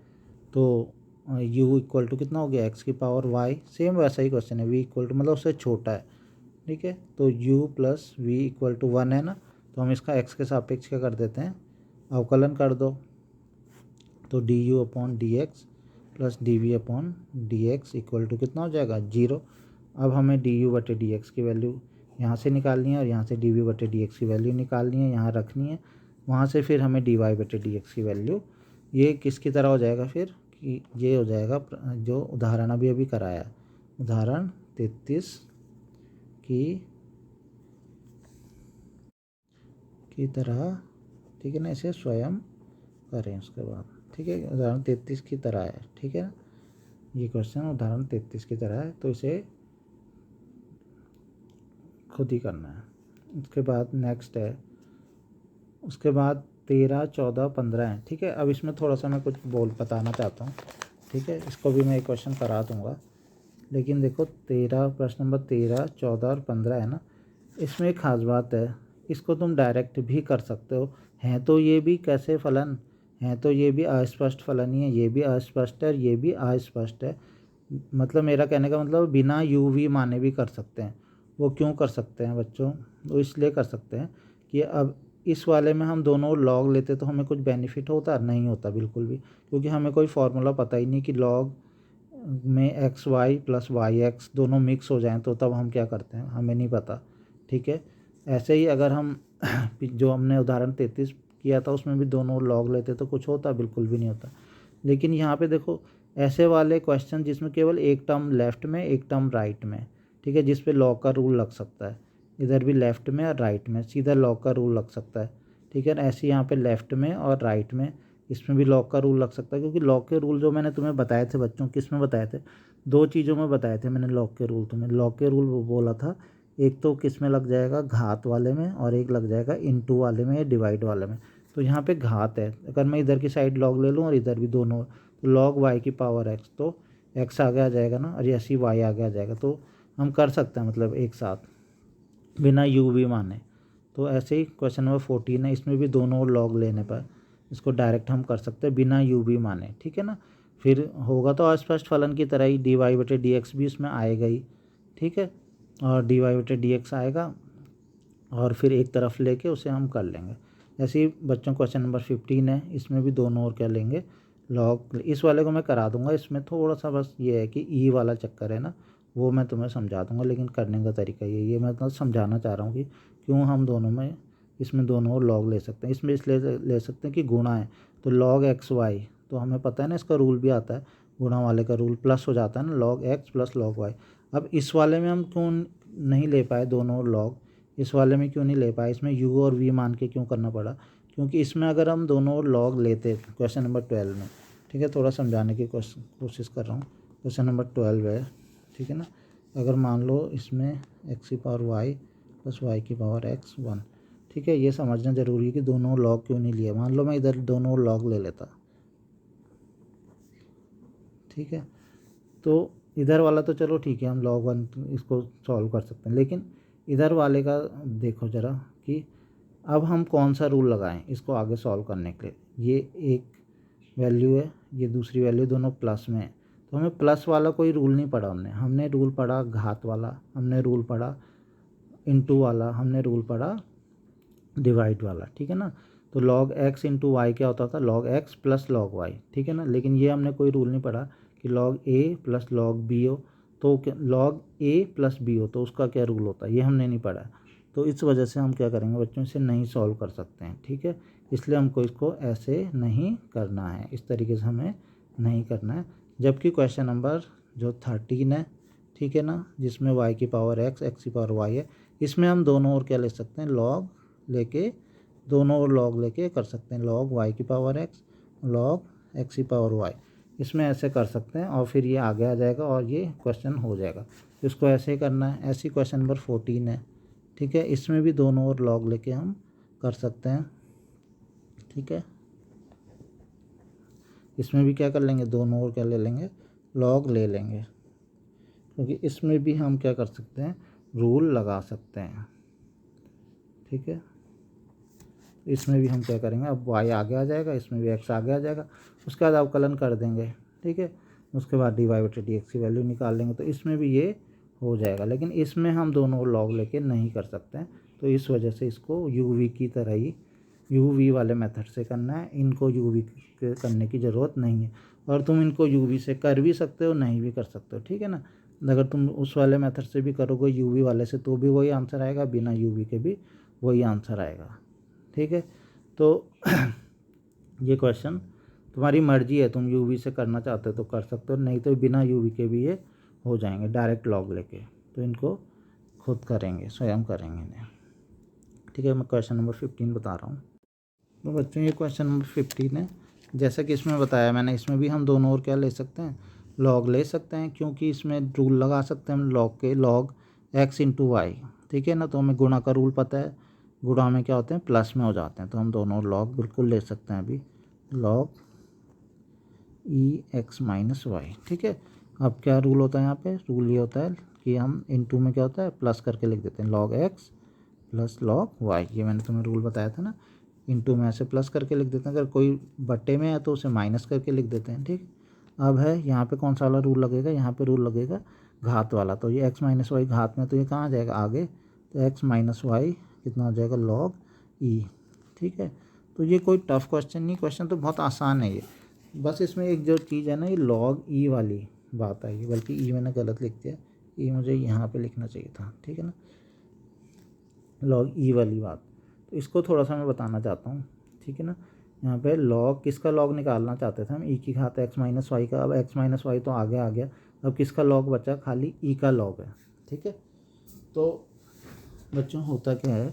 तो u इक्वल टू कितना हो गया, x की पावर y, सेम वैसा ही क्वेश्चन है, v इक्वल टू मतलब उससे छोटा है, ठीक है। तो u plus V equal to 1 है ना, तो हम इसका x के सापेक्ष क्या कर देते हैं, अवकलन कर दो। तो D you upon D x plus D we upon D X equal to कितना हो जाएगा, 0। अब हमें डी यू बटे डी एक्स की वैल्यू यहाँ से निकालनी है और यहाँ से डी वी बटे डी एक्स की वैल्यू निकालनी है, यहाँ रखनी है। वहाँ से फिर हमें डी वाई बटे डी एक्स की वैल्यू, ये किसकी तरह हो जाएगा फिर, कि ये हो जाएगा जो उदाहरण अभी अभी कराया, उदाहरण 33 की तरह, ठीक है ना। इसे स्वयं करें उसके बाद, ठीक है। उदाहरण 33 की तरह है, ठीक है ना, ये क्वेश्चन उदाहरण 33 की तरह है, तो इसे खुद ही करना है। उसके बाद नेक्स्ट है, उसके बाद 13, 14, 15 है, ठीक है। अब इसमें थोड़ा सा मैं कुछ बताना चाहता हूँ, ठीक है। इसको भी मैं एक क्वेश्चन करा दूँगा, लेकिन देखो 13, प्रश्न नंबर 13, 14 और 15 है ना, इसमें एक खास बात है, इसको तुम डायरेक्ट भी कर सकते हो। हैं तो ये भी कैसे फलन हैं, तो ये भी अस्पष्ट फलन ही है, ये भी अस्पष्ट है और ये भी अस्पष्ट है। मतलब मेरा कहने का मतलब बिना यू वी माने भी कर सकते हैं। वो क्यों कर सकते हैं बच्चों, वो इसलिए कर सकते हैं कि अब इस वाले में हम दोनों लॉग लेते तो हमें कुछ बेनिफिट होता, नहीं होता बिल्कुल भी, क्योंकि हमें कोई फार्मूला पता ही नहीं कि लॉग में X Y plus Y X दोनों मिक्स हो जाएं तो तब हम क्या करते हैं, हमें नहीं पता, ठीक है। ऐसे ही अगर हम जो हमने उदाहरण 33 किया था उसमें भी दोनों लॉग लेते तो कुछ होता, बिल्कुल भी नहीं होता। लेकिन यहाँ पे देखो ऐसे वाले क्वेश्चन जिसमें केवल एक टर्म लेफ़्ट में एक टर्म राइट में, ठीक है, जिस पे लॉग का रूल लग सकता है, इधर भी लेफ़्ट में और राइट में सीधा लॉग का रूल लग सकता है, ठीक है। ऐसे यहाँ पे लेफ़्ट में और राइट में इसमें भी लॉग का रूल लग सकता है, क्योंकि लॉग के रूल जो मैंने तुम्हें बताए थे बच्चों, किस में बताए थे, दो चीज़ों में बताए थे मैंने लॉग के रूल। तुम्हें लॉग के रूल वो बोला था, एक तो किस में लग जाएगा, घात वाले में, और एक लग जाएगा इनटू वाले में या डिवाइड वाले में। तो यहाँ पे घात है, अगर मैं इधर की साइड लॉग ले लूँ और इधर भी दोनों, तो लॉग वाई की पावर एक्स, तो एक्स आगे आ जाएगा ना, और ऐसे ही वाई आगे आ जाएगा, तो हम कर सकते हैं मतलब एक साथ बिना यू भी माने। तो ऐसे ही क्वेश्चन नंबर 14 है, इसमें भी दोनों लॉग लेने पर इसको डायरेक्ट हम कर सकते हैं बिना यू भी माने, ठीक है ना। फिर होगा तो अस्पष्ट फलन की तरह ही डी वाई बटे डी एक्स भी इसमें आएगा ही, ठीक है, और डी वाई बटे डी एक्स आएगा और फिर एक तरफ लेके उसे हम कर लेंगे। ऐसे ही बच्चों क्वेश्चन नंबर 15 है, इसमें भी दोनों और क्या लेंगे, लॉग। इस वाले को मैं करा दूंगा, इसमें थोड़ा सा बस ये है कि ई वाला चक्कर है ना, वो मैं तुम्हें समझा दूंगा, लेकिन करने का तरीका ये मैं तो समझाना चाह रहा हूँ कि क्यों हम दोनों में इसमें दोनों लॉग ले सकते हैं। इसमें इसलिए ले सकते हैं कि गुणा है, तो लॉग एक्स वाई, तो हमें पता है ना इसका रूल भी आता है, गुणा वाले का रूल प्लस हो जाता है ना, log X plus log Y. अब इस वाले में हम क्यों नहीं ले पाए दोनों लॉग, इस वाले में क्यों नहीं ले पाए, इसमें u और v मान के क्यों करना पड़ा, क्योंकि इसमें अगर हम दोनों लॉग लेते क्वेश्चन नंबर 12 में, ठीक है, थोड़ा समझाने की कोशिश कर रहा हूँ, क्वेश्चन नंबर 12 है, ठीक है ना। अगर मान लो इसमें एक्स की पावर वाई प्लस वाई की पावर एक्स 1, ठीक है, ये समझना ज़रूरी है कि दोनों लॉग क्यों नहीं लिए। मान लो मैं इधर दोनों लॉग ले लेता, ठीक है, तो इधर वाला तो चलो ठीक है, हम log 1 इसको सॉल्व कर सकते हैं, लेकिन इधर वाले का देखो ज़रा कि अब हम कौन सा रूल लगाएं इसको आगे सॉल्व करने के लिए। ये एक वैल्यू है, ये दूसरी वैल्यू, दोनों प्लस में है, तो हमें प्लस वाला कोई रूल नहीं पढ़ा, हमने रूल पढ़ा घात वाला, हमने रूल पढ़ा इनटू वाला, हमने रूल पढ़ा डिवाइड वाला, ठीक है ना। तो log x इंटू वाई क्या होता था, log x plus log y, ठीक है ना। लेकिन ये हमने कोई रूल नहीं पढ़ा कि log a plus log b हो, तो log a प्लस b हो तो उसका क्या रूल होता है, ये हमने नहीं पढ़ा। तो इस वजह से हम क्या करेंगे बच्चों, इसे नहीं सॉल्व कर सकते हैं, ठीक है। इसलिए हमको इसको ऐसे नहीं करना है, इस तरीके से हमें नहीं करना है। जबकि क्वेश्चन नंबर जो 13 है, ठीक है ना, जिसमें y की पावर x, x की पावर y है, इसमें हम दोनों और क्या ले सकते हैं, log लेके, दोनों लॉग लेके कर सकते हैं, log y की पावर x, log x की पावर y। इसमें ऐसे कर सकते हैं और फिर ये आगे आ जाएगा और ये क्वेश्चन हो जाएगा। इसको ऐसे ही करना है। ऐसे ही क्वेश्चन नंबर 14 है, ठीक है। इसमें भी दोनों ओर लॉग लेके हम कर सकते हैं, ठीक है। इसमें भी क्या कर लेंगे, दोनों ओर क्या ले लेंगे, लॉग ले लेंगे, क्योंकि इसमें भी हम क्या कर सकते हैं, रूल लगा सकते हैं, ठीक है। इसमें भी हम क्या करेंगे, अब y आगे आ जाएगा, इसमें भी x आगे आ जाएगा, उसके बाद अवकलन कर देंगे, ठीक है। उसके बाद dy/dx की वैल्यू निकाल लेंगे, तो इसमें भी ये हो जाएगा। लेकिन इसमें हम दोनों लॉग लेके नहीं कर सकते हैं, तो इस वजह से इसको uv की तरह ही uv वाले मेथड से करना है। इनको uv करने की ज़रूरत नहीं है, और तुम इनको uv से कर भी सकते हो, नहीं भी कर सकते हो, ठीक है ना। अगर तुम उस वाले मेथड से भी करोगे uv वाले से, तो भी वही आंसर आएगा, बिना uv के भी वही आंसर आएगा, ठीक है। तो ये क्वेश्चन तुम्हारी मर्जी है, तुम यूवी से करना चाहते हो तो कर सकते हो, नहीं तो बिना यूवी के भी ये हो जाएंगे डायरेक्ट लॉग लेके। तो इनको खुद करेंगे, स्वयं करेंगे इन्हें, ठीक है। मैं क्वेश्चन नंबर 15 बता रहा हूँ। तो बच्चों ये क्वेश्चन नंबर 15 है। जैसा कि इसमें बताया मैंने, इसमें भी हम दोनों ओर क्या ले सकते हैं, लॉग ले सकते हैं, क्योंकि इसमें रूल लगा सकते हैं हम लॉग के, लॉग x इंटू वाई, ठीक है ना। तो हमें गुणा का रूल पता है, गुणा में क्या होते हैं, प्लस में हो जाते हैं, तो हम दोनों लॉग बिल्कुल ले सकते हैं अभी, लॉग ex माइनस वाई, ठीक है। अब क्या रूल होता है यहाँ पे, रूल ये होता है कि हम इनटू में क्या होता है, प्लस करके लिख देते हैं, log x plus log Y. ये मैंने तुम्हें रूल बताया था ना, इनटू में ऐसे प्लस करके लिख देते हैं, अगर कोई बट्टे में है तो उसे माइनस करके लिख देते हैं, ठीक। अब है यहाँ पे कौन सा वाला रूल लगेगा, यहाँ पे रूल लगेगा घात वाला। तो ये x माइनस वाई घात में, तो ये कहाँ आ जाएगा आगे, तो x माइनस वाई कितना हो जाएगा, लॉग ई, ठीक है। तो ये कोई टफ क्वेश्चन नहीं, क्वेश्चन तो बहुत आसान है ये। बस इसमें एक जो चीज़ है ना, ये लॉग ई वाली बात आई, बल्कि ई मैंने गलत लिख दिया, ई मुझे यहाँ पे लिखना चाहिए था, ठीक है ना, लॉग ई वाली बात। तो इसको थोड़ा सा मैं बताना चाहता हूँ, ठीक है ना। यहाँ पे लॉग, किसका लॉग निकालना चाहते थे हम, ई की घात x माइनस वाई का। अब x माइनस वाई तो आगे आ गया, अब किसका लॉग बचा, खाली ई का लॉग है, ठीक है। तो बच्चों होता क्या है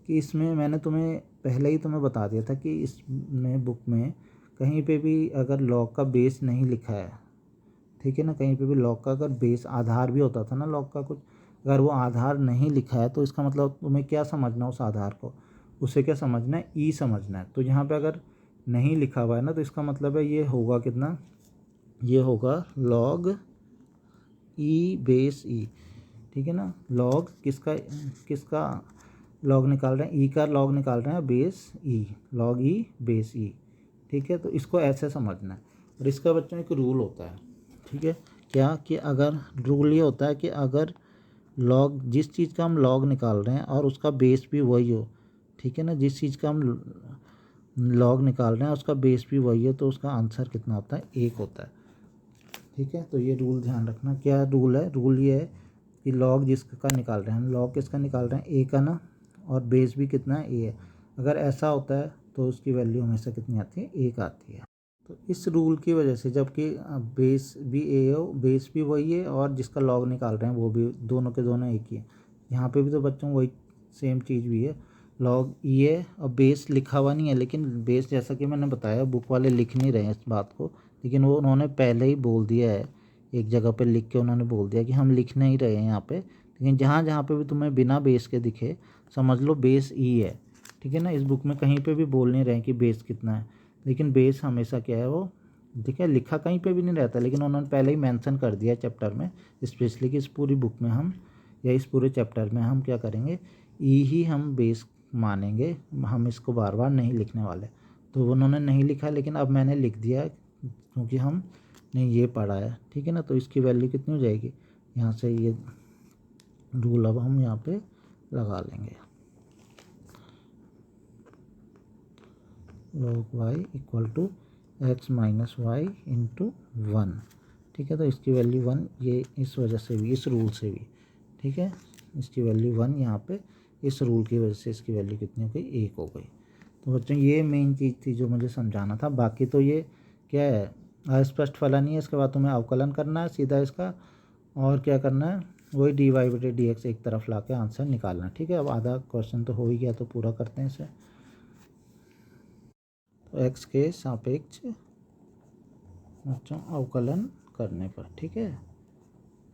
कि इसमें मैंने तुम्हें पहले ही तुम्हें बता दिया था कि इसमें बुक में कहीं पे भी अगर लॉग का बेस नहीं लिखा है, ठीक है ना, कहीं पे भी लॉग का अगर बेस आधार भी होता था ना लॉग का कुछ, अगर वो आधार नहीं लिखा है तो इसका मतलब तुम्हें क्या समझना, उस आधार को, उसे क्या समझना है, ई समझना है। तो यहाँ पे अगर नहीं लिखा हुआ है ना, तो इसका मतलब है ये होगा कितना, ये होगा लॉग ई बेस ई, ठीक है ना। लॉग किसका, किसका लॉग निकाल रहे हैं, ई का लॉग निकाल रहे हैं, बेस ई, लॉग ई बेस ई, ठीक है। तो इसको ऐसे समझना है। और इसका बच्चों एक रूल होता है, ठीक है, क्या कि अगर रूल ये होता है कि अगर लॉग, जिस चीज़ का हम लॉग निकाल रहे हैं और उसका बेस भी वही हो, ठीक है ना, जिस चीज़ का हम लॉग निकाल रहे हैं उसका बेस भी वही है, तो उसका आंसर कितना होता है, 1 होता है, ठीक है। तो ये रूल ध्यान रखना। क्या रूल है, रूल ये है कि लॉग जिसका निकाल रहे हैं हम, लॉग किसका निकाल रहे हैं, ए का ना, और बेस भी कितना है, ए है। अगर ऐसा होता है तो उसकी वैल्यू हमेशा कितनी आती है, 1 आती है। तो इस रूल की वजह से, जबकि बेस भी ए हो, बेस भी वही है, और जिसका लॉग निकाल रहे हैं वो भी, दोनों के दोनों एक ही है। यहाँ पे भी तो बच्चों वही सेम चीज़ भी है, लॉग ई है और बेस लिखा हुआ नहीं है। लेकिन बेस जैसा कि मैंने बताया, बुक वाले लिख नहीं रहे हैं इस बात को, लेकिन वो उन्होंने पहले ही बोल दिया है, एक जगह पे लिख के उन्होंने बोल दिया कि हम लिख नहीं रहे हैं यहाँ पे। लेकिन जहाँ जहाँ पे भी तुम्हें बिना बेस के दिखे, समझ लो बेस ई है, ठीक है ना। इस बुक में कहीं पे भी बोल नहीं रहे हैं कि बेस कितना है, लेकिन बेस हमेशा क्या है वो, ठीक है, लिखा कहीं पे भी नहीं रहता, लेकिन उन्होंने पहले ही मेंशन कर दिया चैप्टर में स्पेशली कि इस पूरी बुक में हम, या इस पूरे चैप्टर में हम क्या करेंगे, ई ही हम बेस मानेंगे, हम इसको बार बार नहीं लिखने वाले। तो उन्होंने नहीं लिखा, लेकिन अब मैंने लिख दिया क्योंकि हमने ये पढ़ा है, ठीक है ना। तो इसकी वैल्यू कितनी हो जाएगी, यहाँ से ये रूल अब हम यहाँ पे लगा लेंगे, log y equal to X minus Y into 1, ठीक है। तो इसकी वैल्यू 1, ये इस वजह से भी, इस रूल से भी, ठीक है, इसकी वैल्यू 1 यहाँ पे, इस रूल की वजह से इसकी वैल्यू कितनी हो गई, 1 हो गई। तो बच्चों ये मेन चीज़ थी जो मुझे समझाना था। बाकी तो ये क्या है, अस्पष्ट फलन ही है। इसके बाद तुम्हें अवकलन करना है सीधा इसका, और क्या करना है, वही dy/dx एक तरफ ला के आंसर निकालना, ठीक है। अब आधा क्वेश्चन तो हो ही गया, तो पूरा करते हैं इसे। तो x के सापेक्ष बच्चों अवकलन करने पर, ठीक है,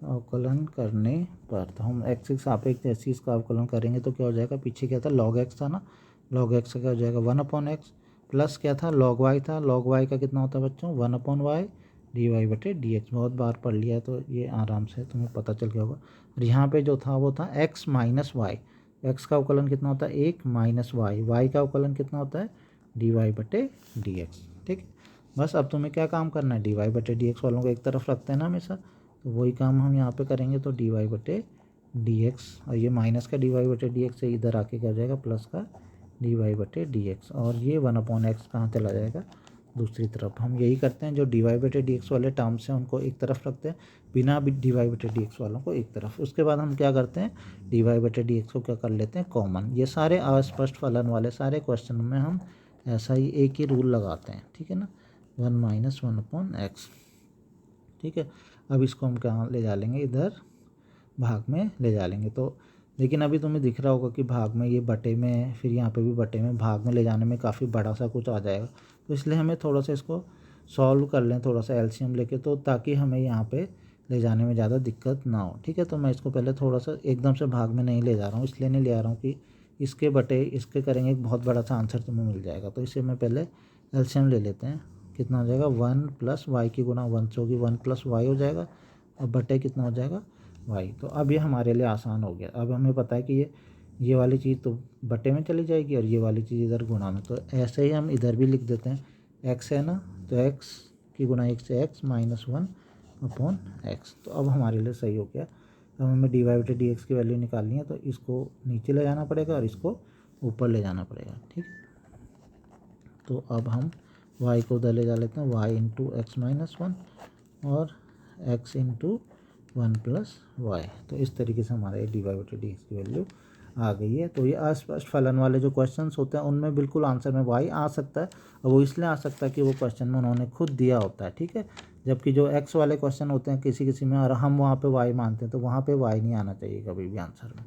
अवकलन करने पर तो हम एक्स के सापेक्ष ऐसी इसका अवकलन करेंगे तो क्या हो जाएगा, पीछे क्या था लॉग एक्स था ना, लॉग एक्स का क्या हो जाएगा 1/x प्लस क्या था लॉग वाई था, लॉग वाई का कितना होता है बच्चों 1/y dy/dx। बहुत बार पढ़ लिया है तो ये आराम से तुम्हें पता चल गया होगा। और यहाँ पे जो था वो था x माइनस वाई, एक्स का अवकलन कितना होता है 1 माइनस वाई, वाई का अवकलन कितना होता है dy/dx, ठीक है। बस अब तुम्हें क्या काम करना है, dy/dx वालों को एक तरफ रखते हैं ना हमेशा, तो वही काम हम यहाँ पे करेंगे। तो dy/dx और ये माइनस का dy/dx से इधर आके क्या हो जाएगा प्लस का dy/dx, और ये 1/x कहाँ चला जाएगा दूसरी तरफ। हम यही करते हैं, जो dy/dx वाले टर्म्स हैं उनको एक तरफ रखते हैं, बिना dy/dx वालों को एक तरफ। उसके बाद हम क्या करते हैं dy/dx को क्या कर लेते हैं कॉमन। ये सारे अस्पष्ट फलन वाले सारे क्वेश्चन में हम ऐसा ही एक ही रूल लगाते हैं, ठीक है ना, 1 - 1/x, ठीक है। अब इसको हम कहाँ ले जा लेंगे, इधर भाग में ले जा लेंगे। तो लेकिन अभी तुम्हें दिख रहा होगा कि भाग में ये बटे में, फिर यहाँ पे भी बटे में, भाग में ले जाने में काफ़ी बड़ा सा कुछ आ जाएगा, तो इसलिए हमें थोड़ा सा इसको सॉल्व कर लें, थोड़ा सा एलसीएम लेके, तो ताकि हमें यहाँ पे ले जाने में ज़्यादा दिक्कत ना हो, ठीक है। तो मैं इसको पहले थोड़ा सा एकदम से भाग में नहीं ले जा रहा हूँ, इसलिए नहीं ले आ रहा हूँ कि इसके बटे इसके करेंगे एक बहुत बड़ा सा आंसर तुम्हें मिल जाएगा। तो इसे मैं पहले एलसीएम ले लेते हैं, कितना हो जाएगा 1 प्लस वाई की गुना 1 से होगी 1 प्लस वाई हो जाएगा, और बटे कितना हो जाएगा वाई। तो अब ये हमारे लिए आसान हो गया। अब हमें पता है कि ये वाली चीज़ तो बटे में चली जाएगी और ये वाली चीज़ इधर गुणा में। तो ऐसे ही हम इधर भी लिख देते हैं, x है ना, तो x की गुना 1 से x -1/x। तो अब हमारे लिए सही हो गया। अब हमें dy/dx की वैल्यू निकालनी है, तो इसको नीचे ले जाना पड़ेगा और इसको ऊपर ले जाना पड़ेगा, ठीक। तो अब हम y को उधर ले जा लेते हैं, y × x - 1 और x × 1 + y। तो इस तरीके से हमारे dy/dx की वैल्यू आ गई है। तो ये अस्पष्ट फलन वाले जो क्वेश्चंस होते हैं उनमें बिल्कुल आंसर में y आ सकता है, और वो इसलिए आ सकता है कि वो क्वेश्चन में उन्होंने खुद दिया होता है, ठीक है। जबकि जो x वाले क्वेश्चन होते हैं किसी किसी में, और हम वहाँ पे y मानते हैं, तो वहाँ पे y नहीं आना चाहिए कभी भी आंसर में,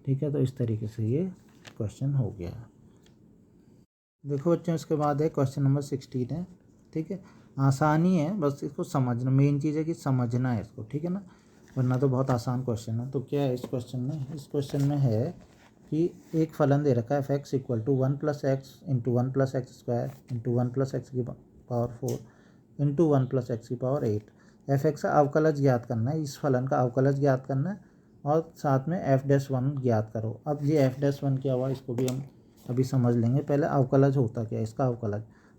ठीक है। तो इस तरीके से ये क्वेश्चन हो गया। देखो बच्चों, इसके बाद है क्वेश्चन नंबर 16 है, ठीक है। आसानी है, बस इसको समझना, मेन चीज़ है कि समझना है इसको, ठीक है ना, वरना तो बहुत आसान क्वेश्चन है। तो क्या है इस क्वेश्चन में, इस क्वेश्चन में है कि एक फलन दे रखा है f(x) = 1 + x × 1 + x² × 1 + x⁴ × 1 + x⁸। f(x) का अवकलज ज्ञात करना है, इस फलन का अवकलज ज्ञात करना है, और साथ में f'1 ज्ञात करो। अब ये f'1 क्या हुआ, इसको भी हम अभी समझ लेंगे। पहले अवकलज होता क्या है, इसका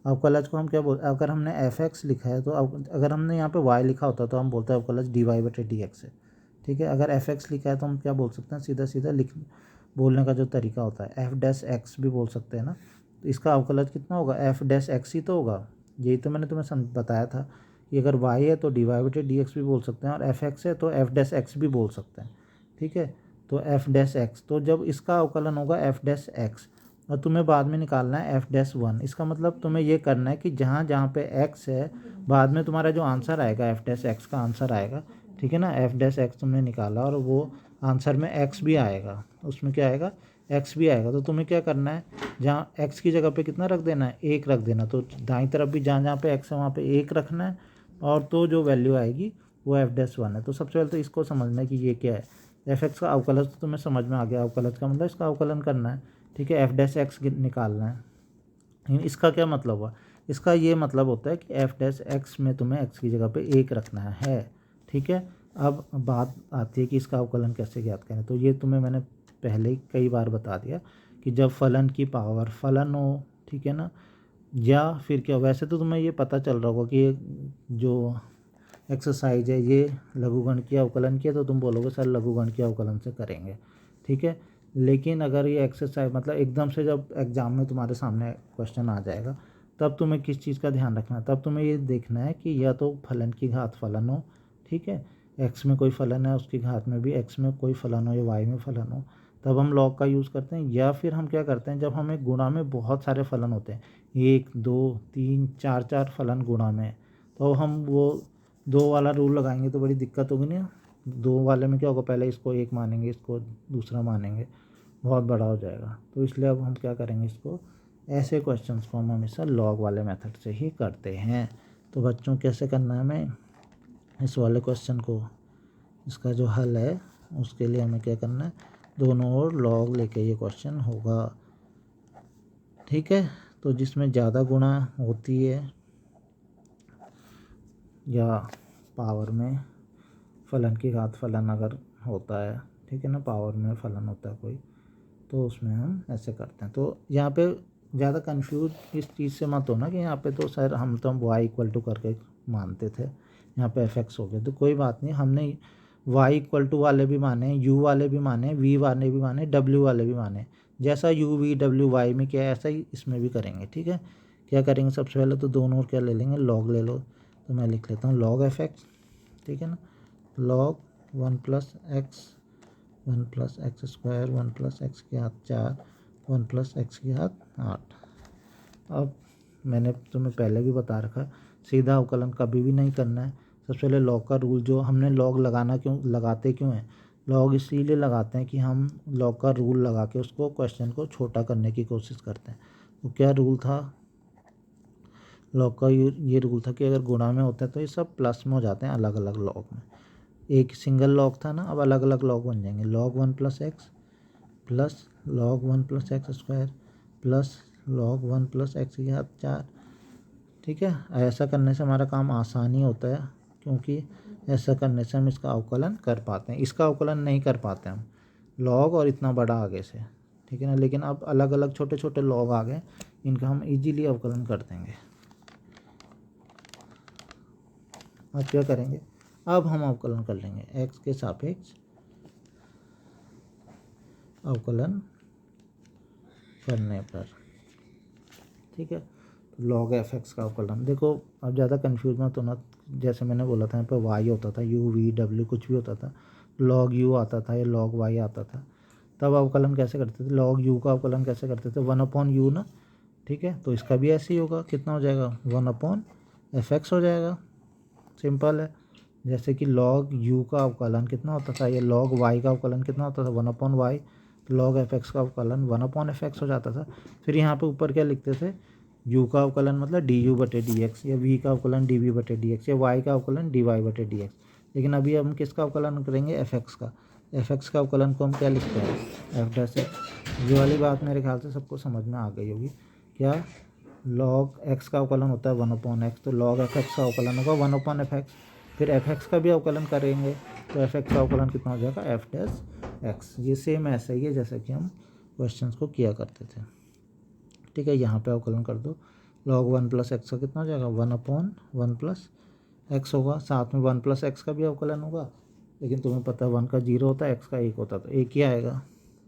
अवकलज को हम क्या बोलते हैं, अगर हमने f(x) लिखा है तो अगर हमने यहाँ पे y लिखा होता तो हम बोलते हैं अवकलज dy/dx है, ठीक है। अगर f(x) लिखा है तो हम क्या बोल सकते हैं, सीधा सीधा बोलने का जो तरीका होता है f'(x) भी बोल सकते हैं ना। तो इसका अवकलज कितना होगा, f'(x) ही तो होगा। यही तो मैंने तुम्हें बताया था कि अगर y है तो dy/dx भी बोल सकते हैं, और f(x) है तो f'(x) भी बोल सकते हैं, ठीक है। तो f'(x), तो जब इसका अवकलन होगा f'(x), और तुम्हें बाद में निकालना है f'1। इसका मतलब तुम्हें ये करना है कि जहाँ जहाँ पे x है, बाद में तुम्हारा जो आंसर आएगा f'(x) का आंसर आएगा, ठीक है ना। f'(x) तुमने निकाला और वो आंसर में x भी आएगा, उसमें क्या आएगा x भी आएगा। तो तुम्हें क्या करना है, जहाँ x की जगह पे कितना रख देना है, 1 रख देना। तो दाईं तरफ भी जहाँ जहाँ पे x है वहाँ पे 1 रखना है, और तो जो वैल्यू आएगी वो f'1 है। तो सबसे पहले तो इसको समझना है कि ये क्या है, f(x) का अवकलज तो तुम्हें समझ में आ गया, अवकलज का मतलब इसका अवकलन करना है, ठीक है। f'(x) निकालना है। लेकिन इसका क्या मतलब हुआ, इसका ये मतलब होता है कि f'(x) में तुम्हें x की जगह पे 1 रखना है, ठीक है। अब बात आती है कि इसका अवकलन कैसे ज्ञात करें। तो ये तुम्हें मैंने पहले ही कई बार बता दिया कि जब फलन की पावर फलन हो, ठीक है ना, या फिर क्या, वैसे तो तुम्हें ये पता चल रहा होगा कि ये जो एक्सरसाइज है ये लघुगणकीय अवकलन की है, तो तुम बोलोगे सर लघुगणकीय अवकलन से करेंगे, ठीक है। लेकिन अगर ये एक्सरसाइज मतलब एकदम से जब एग्ज़ाम में तुम्हारे सामने क्वेश्चन आ जाएगा, तब तुम्हें किस चीज़ का ध्यान रखना है, तब तुम्हें ये देखना है कि या तो फलन की घात फलन हो, ठीक है, x में कोई फलन है उसकी घात में भी x में कोई फलन हो या y में फलन हो, तब हम लॉग का यूज़ करते हैं। या फिर हम क्या करते हैं, जब हमें गुणा में बहुत सारे फलन होते हैं, 1 2 3 4 फलन गुणा में, तो हम वो 2 वाला रूल लगाएंगे तो बड़ी दिक्कत होगी ना। 2 वाले में क्या होगा, पहले इसको 1 मानेंगे, इसको दूसरा मानेंगे, बहुत बड़ा हो जाएगा। तो इसलिए अब हम क्या करेंगे, इसको ऐसे क्वेश्चंस को हम हमेशा लॉग वाले मेथड से ही करते हैं। तो बच्चों कैसे करना है हमें इस वाले क्वेश्चन को, इसका जो हल है उसके लिए हमें क्या करना है, दोनों ओर लॉग लेके ये क्वेश्चन होगा। ठीक है, तो जिसमें ज़्यादा गुणा होती है या पावर में फलन की घात फलन अगर होता है, ठीक है ना, पावर में फलन होता है कोई, तो उसमें हम ऐसे करते हैं। तो यहाँ पे ज़्यादा कंफ्यूज इस चीज़ से मत होना कि यहाँ पे तो सर हम तो y इक्वल टू करके मानते थे, यहाँ पे fx हो गया, तो कोई बात नहीं, हमने y इक्वल टू वाले भी माने, u वाले भी माने, v वाले भी माने, w वाले भी माने। जैसा u v w y में क्या है ऐसा ही इसमें भी करेंगे। ठीक है, क्या करेंगे, सबसे पहले तो दोनों ओर क्या ले लेंगे, लॉग ले लो। तो मैं लिख लेता हूँ log fx, ठीक है ना, log 1 plus x 1 plus x square 1 plus x की घात 4 1 प्लस एक्स की घात 8। अब मैंने तुम्हें पहले भी बता रखा है, सीधा अवकलन कभी भी नहीं करना है। सबसे पहले लॉग का रूल, जो हमने लॉग लगाते क्यों हैं, लॉग इसीलिए लगाते हैं कि हम लॉग का रूल लगा के उसको क्वेश्चन को छोटा करने की कोशिश करते हैं। तो क्या रूल था लॉग का, ये रूल था कि अगर गुणा में होता है तो ये सब प्लस में हो जाते हैं अलग अलग लॉग में। एक सिंगल लॉग था ना, अब अलग अलग लॉग बन जाएंगे, log 1 plus x plus log 1 plus x square plus log 1 plus x की घात 4। ठीक है, ऐसा करने से हमारा काम आसानी होता है, क्योंकि ऐसा करने से हम इसका अवकलन कर पाते हैं। इसका अवकलन नहीं कर पाते हम लॉग और इतना बड़ा आगे से, ठीक है ना, लेकिन अब अलग अलग छोटे छोटे लॉग आ गए, इनका हम इजीली अवकलन कर देंगे। अब क्या करेंगे, अब हम अवकलन कर लेंगे x के सापेक्ष अवकलन करने पर। ठीक है, तो log fx का अवकलन देखो, अब ज़्यादा कंफ्यूज मत होना। जैसे मैंने बोला था यहाँ पे y होता था, u v w कुछ भी होता था, log u आता था या log y आता था, तब अवकलन कैसे करते थे, log u का अवकलन कैसे करते थे, 1/u ना। ठीक है, तो इसका भी ऐसे ही होगा, कितना हो जाएगा 1/fx हो जाएगा, सिंपल है। जैसे कि log u का अवकलन कितना होता था, ये log y का अवकलन कितना होता था 1/y, तो log fx का अवकलन 1/fx हो जाता था। फिर यहाँ पे ऊपर क्या लिखते थे, u का अवकलन मतलब du/dx, या v का अवकलन dv/dx, या y का अवकलन dy/dx। लेकिन अभी हम किसका अवकलन करेंगे, fx का। fx का अवकलन को हम क्या लिखते हैं, f डैश x। ये वाली बात मेरे ख्याल से सबको समझ में आ गई होगी। क्या log x का अवकलन होता है 1/x, तो log fx का अवकलन होगा 1/fx। फिर fx का भी अवकलन करेंगे तो fx का अवकलन कितना हो जाएगा, f डैश x। ये सेम ऐसा ही है जैसा कि हम क्वेश्चंस को किया करते थे। ठीक है, यहाँ पे अवकलन कर दो, log 1 प्लस एक्स का कितना हो जाएगा 1/1 प्लस एक्स होगा, साथ में 1 प्लस एक्स का भी अवकलन होगा, लेकिन तुम्हें पता है 1 का 0 होता है, एक्स का 1 होता है, तो 1 ही आएगा।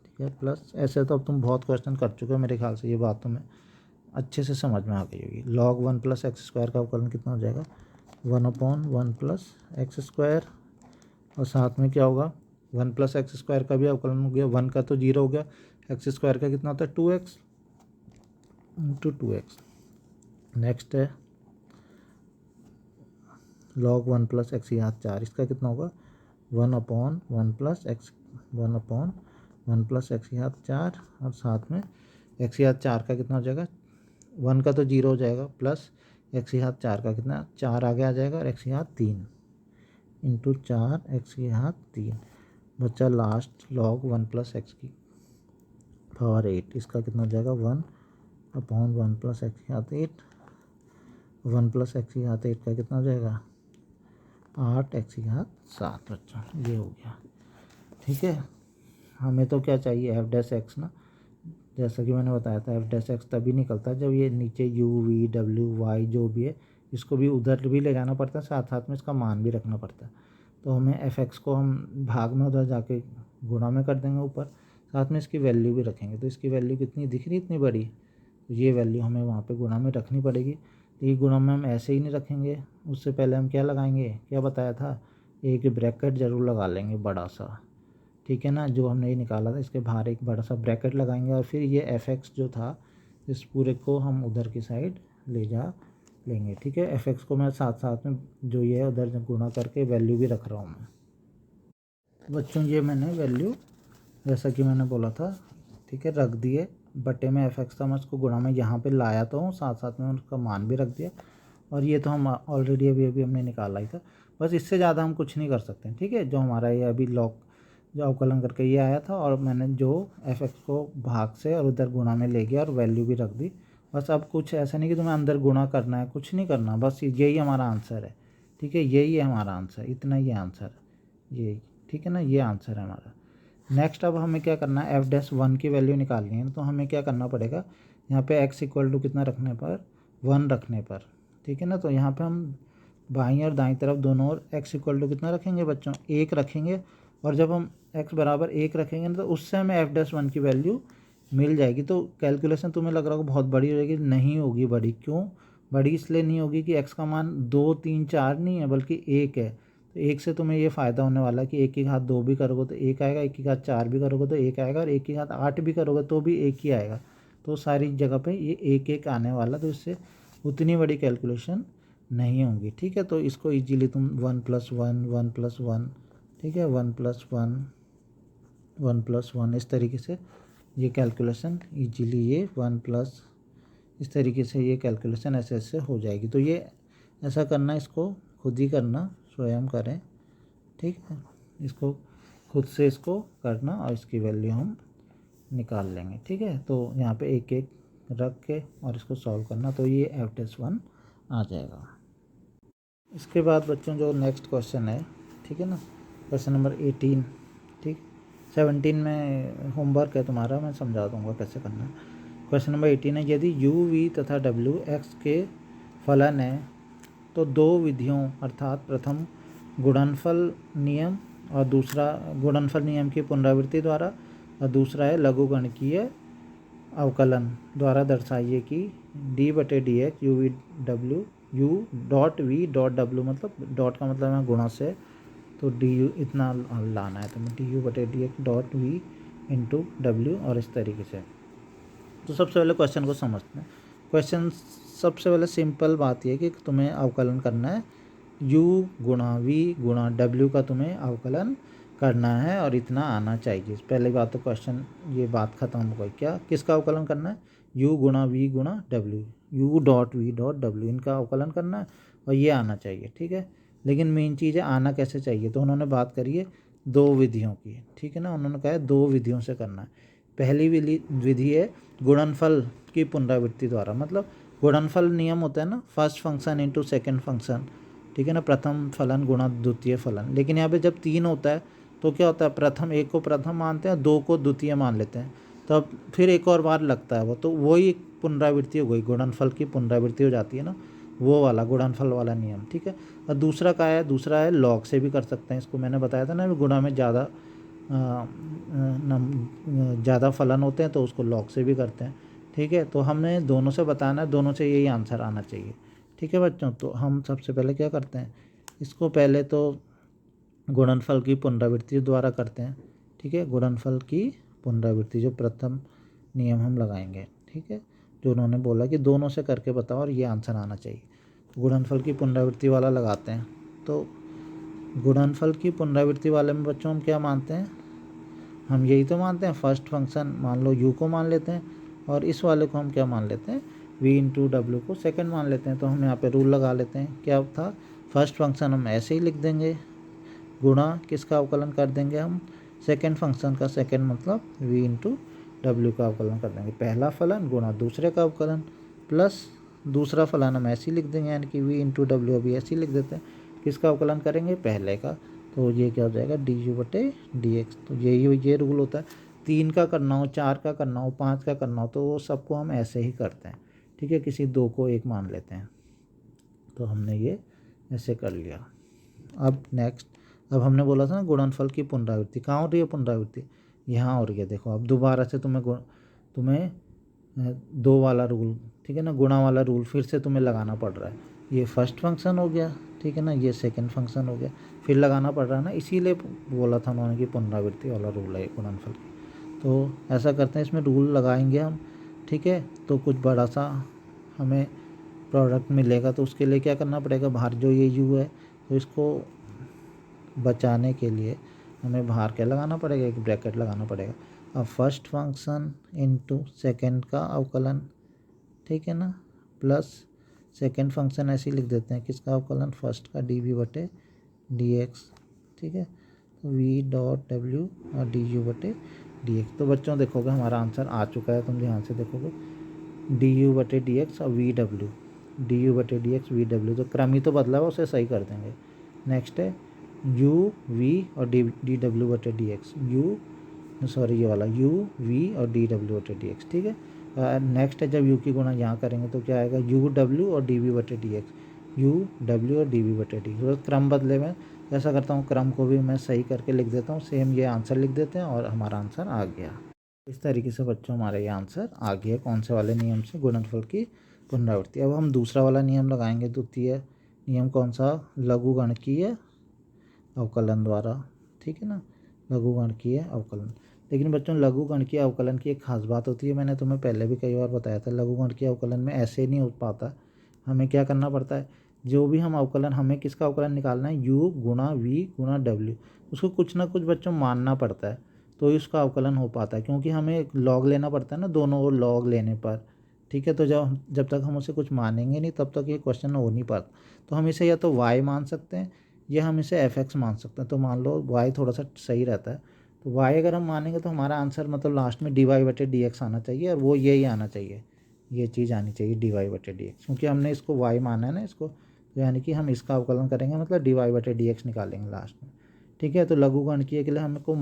ठीक है, प्लस ऐसे तो अब तुम बहुत क्वेश्चन कर चुके हो मेरे ख्याल से, ये बात तुम्हें अच्छे से समझ में आ गई होगी। log 1 प्लस एक्स स्क्वायर का अवकलन कितना हो जाएगा 1/1 प्लस एक्स स्क्वायर, और साथ में क्या होगा 1 प्लस एक्स स्क्वायर का भी अवकलन हो गया, 1 का तो 0 हो गया, एक्स स्क्वायर का कितना होता है 2x इंटू 2x। नेक्स्ट है log 1 प्लस एक्स की घात 4, इसका कितना होगा 1/1 प्लस एक्स 1/1 प्लस एक्स की घात 4, और साथ में एक्स की घात 4 का कितना हो जाएगा, 1 का तो 0 हो जाएगा, प्लस एक्स की घात 4 का कितना 4 आगे आ जाएगा, और एक्स की घात 3 इंटू 4 एक्स की घात 3, बच्चा लास्ट log 1 प्लस एक्स की पावर 8, इसका कितना हो जाएगा 1/1 प्लस एक्स की घात 8, 1 प्लस एक्स की घात 8 का कितना हो जाएगा 8 एक्स की घात 7। बच्चा ये हो गया। ठीक है, हमें तो क्या चाहिए एफ डैश एक्स ना, जैसा कि मैंने बताया था एफ डैश एक्स तभी निकलता है जब ये नीचे यू वी डब्ल्यू वाई जो भी है इसको भी उधर भी ले जाना पड़ता है, साथ साथ में इसका मान भी रखना पड़ता है। तो हमें एफ एक्स को हम भाग में उधर जाके गुणा में कर देंगे ऊपर, साथ में इसकी वैल्यू भी रखेंगे। तो इसकी वैल्यू कितनी दिख रही, इतनी बड़ी, तो ये वैल्यू हमें वहाँ पे गुणा में रखनी पड़ेगी। तो ये गुणा में हम ऐसे ही नहीं रखेंगे, उससे पहले हम क्या लगाएंगे, क्या बताया था, एक ब्रैकेट ज़रूर लगा लेंगे बड़ा सा। ठीक है ना, जो हमने ये निकाला था इसके बाहर एक बड़ा सा ब्रैकेट लगाएंगे, और फिर ये एफ एक्स जो था इस पूरे को हम उधर की साइड ले जा लेंगे। ठीक है, एफ एक्स को मैं साथ साथ में जो ये है उधर गुणा करके वैल्यू भी रख रहा हूँ मैं। बच्चों ये मैंने वैल्यू जैसा कि मैंने बोला था, ठीक है, रख दिए बटे में एफ एक्स था, मैं उसको गुणा में यहाँ पे लाया तो हूँ, साथ साथ में उसका मान भी रख दिया, और ये तो हम ऑलरेडी अभी हमने निकाला ही था। बस इससे ज़्यादा हम कुछ नहीं कर सकते हैं, ठीक है। जो हमारा ये अभी लॉग जो अवकलन करके ये आया था, और मैंने जो एफ को भाग से और उधर गुणा में ले गया और वैल्यू भी रख दी। बस अब कुछ ऐसा नहीं कि तुम्हें अंदर गुणा करना है, कुछ नहीं करना, बस यही हमारा आंसर है, ठीक है। यही है हमारा आंसर, इतना ही आंसर है यही, ठीक है ना। ये आंसर है हमारा। नेक्स्ट अब हमें क्या करना है, f'1 की वैल्यू निकालनी है। तो हमें क्या करना पड़ेगा, यहाँ पे x इक्वल टू कितना रखने पर, 1 रखने पर, ठीक है ना। तो यहाँ पे हम बाईं और दाईं तरफ दोनों ओर x इक्वल टू कितना रखेंगे बच्चों, 1 रखेंगे। और जब हम x बराबर 1 रखेंगे ना, तो उससे हमें f'1 की वैल्यू मिल जाएगी। तो कैलकुलेशन तुम्हें लग रहा होगा बहुत बड़ी हो जाएगी, नहीं होगी बड़ी। क्यों बड़ी? इसलिए नहीं होगी कि x का मान 2 3 4 नहीं है, बल्कि 1 है। तो 1 से तुम्हें ये फ़ायदा होने वाला है कि 1 की घात 2 भी करोगे तो 1 आएगा, 1 की घात 4 भी करोगे तो 1 आएगा, और 1 की घात 8 भी करोगे तो भी 1 ही आएगा। तो सारी जगह पे ये 1 1 आने वाला, तो इससे उतनी बड़ी कैलकुलेशन नहीं होंगी, ठीक है। तो इसको इजीली तुम 1 + 1 1 + 1, ठीक है, 1 + 1 1 + 1, इस तरीके से ये कैलकुलेशन इजीली ये 1 प्लस, इस तरीके से ये कैलकुलेशन ऐसे ऐसे हो जाएगी। तो ये ऐसा करना, इसको खुद ही करना, स्वयं करें, ठीक है। इसको खुद से इसको करना और इसकी वैल्यू हम निकाल लेंगे, ठीक है। तो यहाँ पे एक एक रख के और इसको सॉल्व करना, तो ये f'1 आ जाएगा। इसके बाद बच्चों जो नेक्स्ट क्वेश्चन है, ठीक है ना, क्वेश्चन नंबर 18, ठीक। 17 में होमवर्क है तुम्हारा, मैं समझा दूंगा कैसे करना है। क्वेश्चन नंबर 18 है, यदि u, v तथा w x के फलन है तो दो विधियों अर्थात प्रथम गुणनफल नियम और दूसरा गुणनफल नियम की पुनरावृत्ति द्वारा, और दूसरा है लघुगणकीय अवकलन द्वारा दर्शाइए कि d/dx u.v.w, मतलब डॉट का मतलब है गुणा से, तो du इतना लाना है तुम्हें, du/dx.v × w, और इस तरीके से। तो सबसे पहले क्वेश्चन को समझते हैं। क्वेश्चन सबसे पहले सिंपल बात यह कि तुम्हें अवकलन करना है, u गुणा v गुणा w का तुम्हें अवकलन करना है, और इतना आना चाहिए। पहली बात तो क्वेश्चन ये बात ख़त्म हो गई। क्या, किसका अवकलन करना है, u गुणा v गुणा w, u.v.w, इनका अवकलन करना है और ये आना चाहिए, ठीक है। लेकिन मेन चीज़ है आना कैसे चाहिए। तो उन्होंने बात करी है दो विधियों की, ठीक है ना। उन्होंने कहा है दो विधियों से करना है। पहली विधि है गुणनफल की पुनरावृत्ति द्वारा, मतलब गुणनफल नियम होता है ना, first function into second function, ठीक है ना, प्रथम फलन गुणा द्वितीय फलन। लेकिन यहाँ पे जब 3 होता है तो क्या होता है, प्रथम एक को प्रथम मानते हैं, 2 को द्वितीय मान लेते हैं, तब फिर एक और बार लगता है वो, तो वही एक पुनरावृत्ति हो गई, गुणनफल की पुनरावृत्ति हो जाती है ना, वो वाला गुणनफल वाला नियम, ठीक है। और दूसरा क्या है, दूसरा है लॉग से भी कर सकते हैं इसको। मैंने बताया था ना, गुणा में ज़्यादा फलन होते हैं तो उसको लॉग से भी करते हैं, ठीक है। तो हमने दोनों से बताना है, दोनों से यही आंसर आना चाहिए, ठीक है बच्चों। तो हम सबसे पहले क्या करते हैं, इसको पहले तो गुणनफल की पुनरावृत्ति द्वारा करते हैं, ठीक है। गुणनफल की पुनरावृत्ति जो प्रथम नियम हम लगाएंगे, ठीक है, जो उन्होंने बोला कि दोनों से करके बताओ और ये आंसर आना चाहिए। तो गुणनफल की पुनरावृत्ति वाला लगाते हैं। तो गुणनफल की पुनरावृत्ति वाले में बच्चों हम क्या मानते हैं, हम यही तो मानते हैं, फर्स्ट फंक्शन मान लो u को मान लेते हैं, और इस वाले को हम क्या मान लेते हैं, v × w को सेकंड मान लेते हैं। तो हम यहाँ पे रूल लगा लेते हैं, क्या था, फर्स्ट फंक्शन हम ऐसे ही लिख देंगे, गुणा किसका अवकलन कर देंगे हम, सेकंड फंक्शन का, सेकंड मतलब v × w का अवकलन कर देंगे। पहला फलन गुणा दूसरे का अवकलन, प्लस दूसरा फलन हम ऐसे ही लिख देंगे, यानी कि v × w अभी ऐसे ही लिख देते हैं, किसका अवकलन करेंगे, पहले का। तो ये क्या हो जाएगा, du/dx। तो ये रूल होता है, 3 का करना हो, 4 का करना हो, 5 का करना हो, तो वो सबको हम ऐसे ही करते हैं, ठीक है। किसी 2 को 1 मान लेते हैं। तो हमने ये ऐसे कर लिया। अब नेक्स्ट, अब हमने बोला था ना गुणनफल की पुनरावृत्ति, कहाँ हो रही है पुनरावृत्ति, यहाँ हो रही है। देखो अब दोबारा से तुम्हें 2 वाला रूल, ठीक है ना, गुणा वाला रूल फिर से तुम्हें लगाना पड़ रहा है। ये फर्स्ट फंक्शन हो गया, ठीक है ना, ये सेकंड फंक्शन हो गया, फिर लगाना पड़ रहा है ना, इसीलिए बोला था उन्होंने कि पुनरावृत्ति वाला रूल है गुणनफल की। तो ऐसा करते हैं, इसमें रूल लगाएंगे हम, ठीक है। तो कुछ बड़ा सा हमें प्रोडक्ट मिलेगा, तो उसके लिए क्या करना पड़ेगा, बाहर जो ये u है, तो इसको बचाने के लिए हमें बाहर क्या लगाना पड़ेगा, एक ब्रैकेट लगाना पड़ेगा। अब फर्स्ट फंक्शन इंटू सेकेंड का अवकलन, ठीक है ना, प्लस सेकेंड फंक्शन ऐसे ही लिख देते हैं, किसका अवकलन, फर्स्ट का डी वी बटे डी एक्स, ठीक है। तो वी डॉट डब्ल्यू और डी यू बटे डी एक्स। तो बच्चों देखोगे हमारा आंसर आ चुका है, तुम ध्यान से देखोगे डी यू बटे डी एक्स और वी डब्ल्यू, डी यू बटे डी एक्स वी डब्ल्यू, तो क्रम ही तो बदला है, उसे सही कर देंगे। नेक्स्ट है यू वी और डी डब्ल्यू बटे डी एक्स, ये वाला यू वी और डी डब्ल्यू बटे डी एक्स, ठीक है। नेक्स्ट है जब यू की गुणा यहाँ करेंगे तो क्या आएगा, यू डब्ल्यू और डी वी बटे डी एक्स, यू डब्ल्यू और डी वी बटे डी। तो क्रम बदले में ऐसा करता हूँ, क्रम को भी मैं सही करके लिख देता हूँ, सेम ये आंसर लिख देते हैं और हमारा आंसर आ गया। इस तरीके से बच्चों हमारा ये आंसर आ गया कौन से वाले नियम से, गुणनफल की पुनरावृत्ति। अब हम दूसरा वाला नियम लगाएंगे, द्वितीय नियम कौन सा, लघुगणकीय अवकलन द्वारा, ठीक है ना, लघुगणकीय अवकलन। लेकिन बच्चों लघुगणकीय अवकलन की एक खास बात होती है, मैंने तुम्हें पहले भी कई बार बताया था, लघुगणकीय अवकलन में ऐसे नहीं हो पाता, हमें क्या करना पड़ता है, जो भी हम अवकलन, हमें किसका अवकलन निकालना है, u गुणा v गुणा w, उसको कुछ ना कुछ बच्चों मानना पड़ता है, तो इसका अवकलन हो पाता है, क्योंकि हमें लॉग लेना पड़ता है ना दोनों ओर लॉग लेने पर, ठीक है। तो जब तक हम उसे कुछ मानेंगे नहीं तब तक ये क्वेश्चन हो नहीं पाता। तो हम इसे या तो y मान सकते हैं या हम इसे fx मान सकते हैं। तो मान लो y थोड़ा सा सही रहता है, तो y अगर हम मानेंगे तो हमारा आंसर मतलब लास्ट में डी वाई बटे डी एक्स आना चाहिए, और वो यही आना चाहिए, ये चीज़ आनी चाहिए डी वाई बटे डी एक्स, क्योंकि हमने इसको y माना है ना इसको, तो यानी कि हम इसका अवकलन करेंगे मतलब डी वाई बटे डी एक्स निकालेंगे लास्ट में, ठीक है। तो लघुगणकीय के लिए हमें को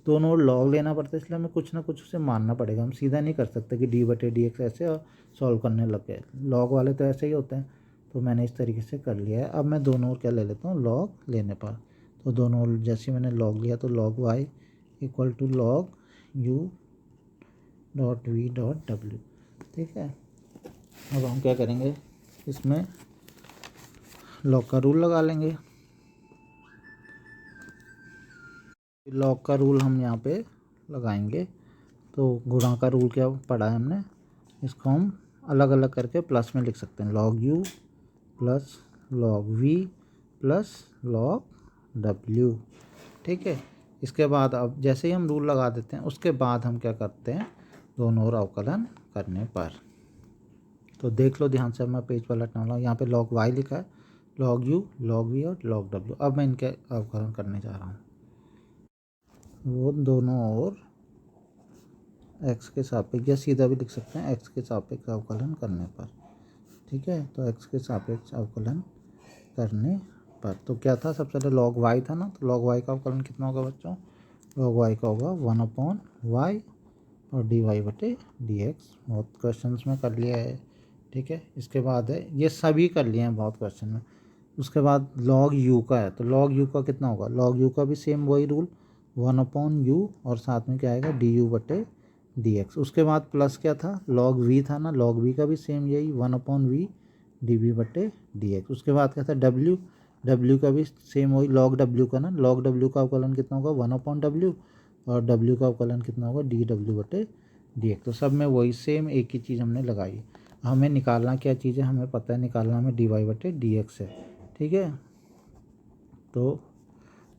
दोनों ओर लॉग लेना पड़ता है, इसलिए हमें कुछ ना कुछ उसे मानना पड़ेगा, हम सीधा नहीं कर सकते कि डी बटे डी एक्स ऐसे और सॉल्व करने लग गए, लॉग वाले तो ऐसे ही होते हैं। तो मैंने इस तरीके से कर लिया है। अब मैं दोनों ओर क्या ले लेता हूँ, लॉग लेने पर, तो दोनों ओर जैसे मैंने लॉग लिया तो log Y equal to log U dot V dot W, ठीक है। अब हम क्या करेंगे, इसमें लॉग का रूल लगा लेंगे। लॉग का रूल हम यहाँ पे लगाएंगे, तो गुणा का रूल क्या पढ़ा है हमने, इसको हम अलग अलग करके प्लस में लिख सकते हैं, log U plus log V plus log W, ठीक है। इसके बाद अब जैसे ही हम रूल लगा देते हैं उसके बाद हम क्या करते हैं, दोनों ओर अवकलन करने पर, तो देख लो ध्यान से, मैं पेज पलटने वाला हूँ, यहाँ पे लॉग वाई लिखा है, लॉग यू लॉग वी और लॉग डब्ल्यू। अब मैं इनके अवकलन करने जा रहा हूँ, वो दोनों ओर x के सापेक्ष या सीधा भी लिख सकते हैं x के सापेक्ष अवकलन करने पर, ठीक है। तो x के सापेक्ष अवकलन करने पर तो क्या था, सबसे पहले log y था ना, तो log y का अवकलन कितना होगा बच्चों, log y का होगा 1/y और dy बटे dx। बहुत क्वेश्चंस में कर लिया है, ठीक है। इसके बाद है, ये सभी कर लिए हैं बहुत क्वेश्चन में। उसके बाद log u का है, तो log u का कितना होगा, log u का भी सेम वही रूल 1/u और साथ में क्या आएगा du बटे dx। उसके बाद प्लस क्या था, log v था ना, log v का भी सेम यही 1/v dv बटे dx। उसके बाद क्या था w का भी सेम वही log w का ना, log w का अवकलन कितना होगा 1/w और w का अवकलन कितना होगा dw बटे dx। तो सब में वही सेम एक ही चीज़ हमने लगाई। हमें निकालना क्या चीज़ है, हमें पता है निकालना हमें dy बटे dx है, ठीक है। तो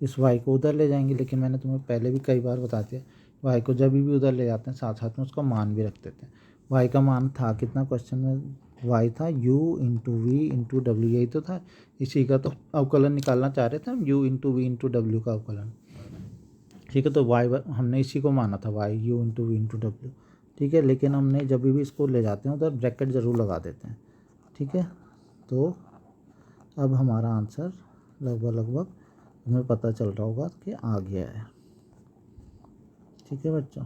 इस y को उधर ले जाएंगे, लेकिन मैंने तुम्हें पहले भी कई बार बता दिया, y को जब भी उधर ले जाते हैं साथ साथ में उसका मान भी रख देते हैं। y का मान था कितना क्वेश्चन में, y था u into V into W, यही तो था, इसी का तो अवकलन निकालना चाह रहे थे हम, u into V into W का अवकलन, ठीक है। तो y हमने इसी को माना था, y u into V into W, ठीक है। लेकिन हमने जब भी इसको ले जाते हैं उधर ब्रैकेट ज़रूर लगा देते हैं, ठीक है। तो अब हमारा आंसर लगभग हमें पता चल रहा होगा कि आ गया है, ठीक है बच्चों।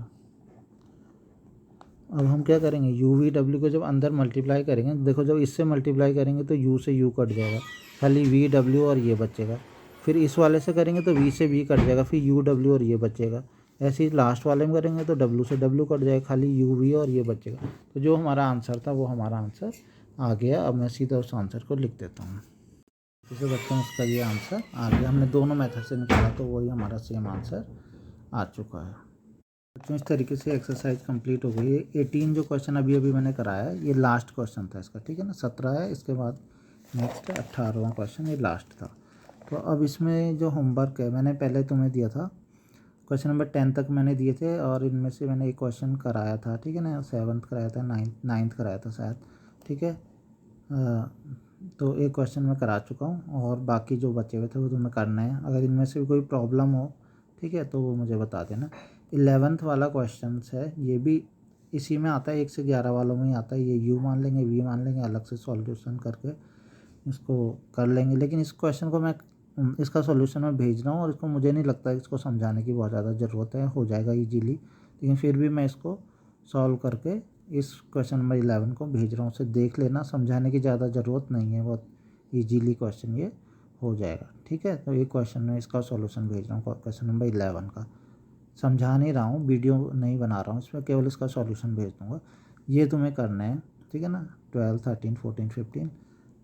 अब हम क्या करेंगे, यू वी डब्ल्यू को जब अंदर मल्टीप्लाई करेंगे, देखो जब इससे मल्टीप्लाई करेंगे तो यू से यू कट जाएगा, खाली वी डब्ल्यू और ये बचेगा। फिर इस वाले से करेंगे तो वी से वी कट जाएगा, फिर यू डब्ल्यू और ये बचेगा। ऐसे ही लास्ट वाले में करेंगे तो डब्ल्यू से डब्ल्यू कट जाएगा, खाली यू वी और ये बचेगा। तो जो हमारा आंसर था वो हमारा आंसर आ गया। अब मैं सीधा उस आंसर को लिख देता हूँ, जैसे बच्चों इसका ये आंसर आ गया। हमने दोनों मेथड से निकाला तो वही हमारा सेम आंसर आ चुका है बच्चों। इस तरीके से एक्सरसाइज कंप्लीट हो गई है। 18 जो क्वेश्चन अभी मैंने कराया है ये लास्ट क्वेश्चन था इसका, ठीक है ना। 17 है, इसके बाद नेक्स्ट 18वां क्वेश्चन, ये लास्ट था। तो अब इसमें जो होमवर्क है मैंने पहले तुम्हें दिया था, क्वेश्चन नंबर 10 तक मैंने दिए थे, और इनमें से मैंने एक क्वेश्चन कराया था, ठीक है ना। 7th कराया था, 9th कराया था शायद, ठीक है। तो एक क्वेश्चन मैं करा चुका हूँ और बाकी जो बचे हुए थे वो तुम्हें करना है। अगर इनमें से भी कोई प्रॉब्लम हो, ठीक है, तो वो मुझे बता देना। 11th वाला क्वेश्चन है, ये भी इसी में आता है, 1 से 11 वालों में ही आता है। ये u मान लेंगे, v मान लेंगे, अलग से सॉल्यूशन करके इसको कर लेंगे। लेकिन इस क्वेश्चन को मैं इसका सॉल्यूशन मैं भेज रहा हूँ और इसको मुझे नहीं लगता इसको समझाने की बहुत ज़्यादा ज़रूरत है, हो जाएगा ईजीली। लेकिन फिर भी मैं इसको सॉल्व करके इस क्वेश्चन नंबर 11 को भेज रहा हूँ, उसे देख लेना, समझाने की ज़्यादा ज़रूरत नहीं है, बहुत ईजीली क्वेश्चन ये हो जाएगा, ठीक है। तो ये क्वेश्चन में इसका सॉल्यूशन भेज रहा हूँ, क्वेश्चन नंबर 11 का। समझा नहीं रहा हूँ, वीडियो नहीं बना रहा हूँ इसमें, केवल इसका सॉल्यूशन भेज दूँगा। ये तुम्हें करना है, ठीक है ना। 12, 13, 14, 15,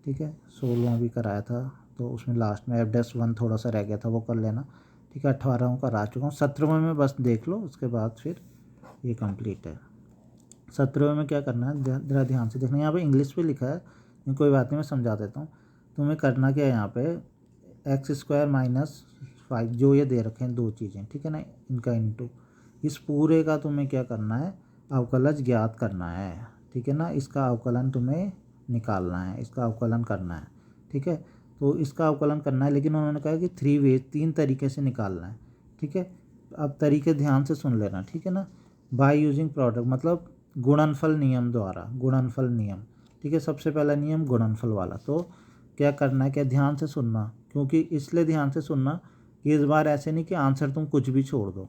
ठीक है। 16वां भी कराया था, तो उसमें लास्ट में F-1 थोड़ा सा रह गया था, वो कर लेना, ठीक है। 18वां करा चुका हूँ, 17वें में बस देख लो, उसके बाद फिर ये कंप्लीट है। 17वें में क्या करना है, ज़रा ध्यान से देखना। यहाँ पे इंग्लिश पे लिखा है, कोई बात नहीं, मैं समझा देता हूँ। तुम्हें करना क्या है, यहाँ पे x² - 5 जो ये दे रखे हैं दो चीज़ें, ठीक है ना, इनका इनटू इस पूरे का तुम्हें क्या करना है, अवकलज ज्ञात करना है, ठीक है ना। इसका अवकलन तुम्हें निकालना है, इसका अवकलन करना है, ठीक है। तो इसका अवकलन करना है, लेकिन उन्होंने कहा कि 3 वे, 3 तरीके से निकालना है, ठीक है। अब तरीके ध्यान से सुन लेना, ठीक है ना। बाय यूजिंग प्रोडक्ट मतलब गुणनफल नियम द्वारा, गुणनफल नियम, ठीक है। सबसे पहला नियम गुणनफल वाला। तो क्या करना है, क्या ध्यान से सुनना, क्योंकि इसलिए ध्यान से सुनना कि इस बार ऐसे नहीं कि आंसर तुम कुछ भी छोड़ दो,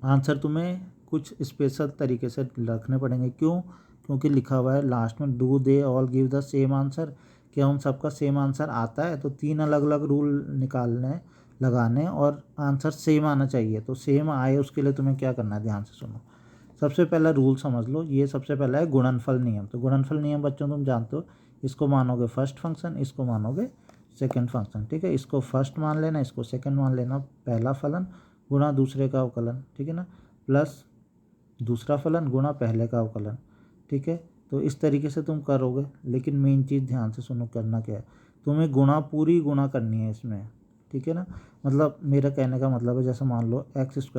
आंसर तुम्हें कुछ स्पेशल तरीके से रखने पड़ेंगे। क्यों? क्योंकि लिखा हुआ है लास्ट में, do they all give the same answer, क्या उन सबका सेम आंसर आता है। तो 3 अलग अलग रूल निकालने लगाने और आंसर सेम आना चाहिए। तो सेम आए उसके लिए तुम्हें क्या करना है, ध्यान से सुनो। सबसे पहला रूल समझ लो, ये सबसे पहला है गुणनफल नियम। तो गुणनफल नियम बच्चों तुम जानते हो, इसको मानोगे फर्स्ट फंक्शन, इसको मानोगे सेकंड फंक्शन, ठीक है। इसको फर्स्ट मान लेना, इसको सेकंड मान लेना। पहला फलन गुणा दूसरे का अवकलन, ठीक है ना, प्लस दूसरा फलन गुणा पहले का अवकलन, ठीक है। तो इस तरीके से तुम करोगे। लेकिन मेन चीज़ ध्यान से सुनो, करना क्या है, तुम्हें गुणा पूरी गुणा करनी है इसमें, ठीक है ना। मतलब मेरा कहने का मतलब है, जैसे मान लो x² -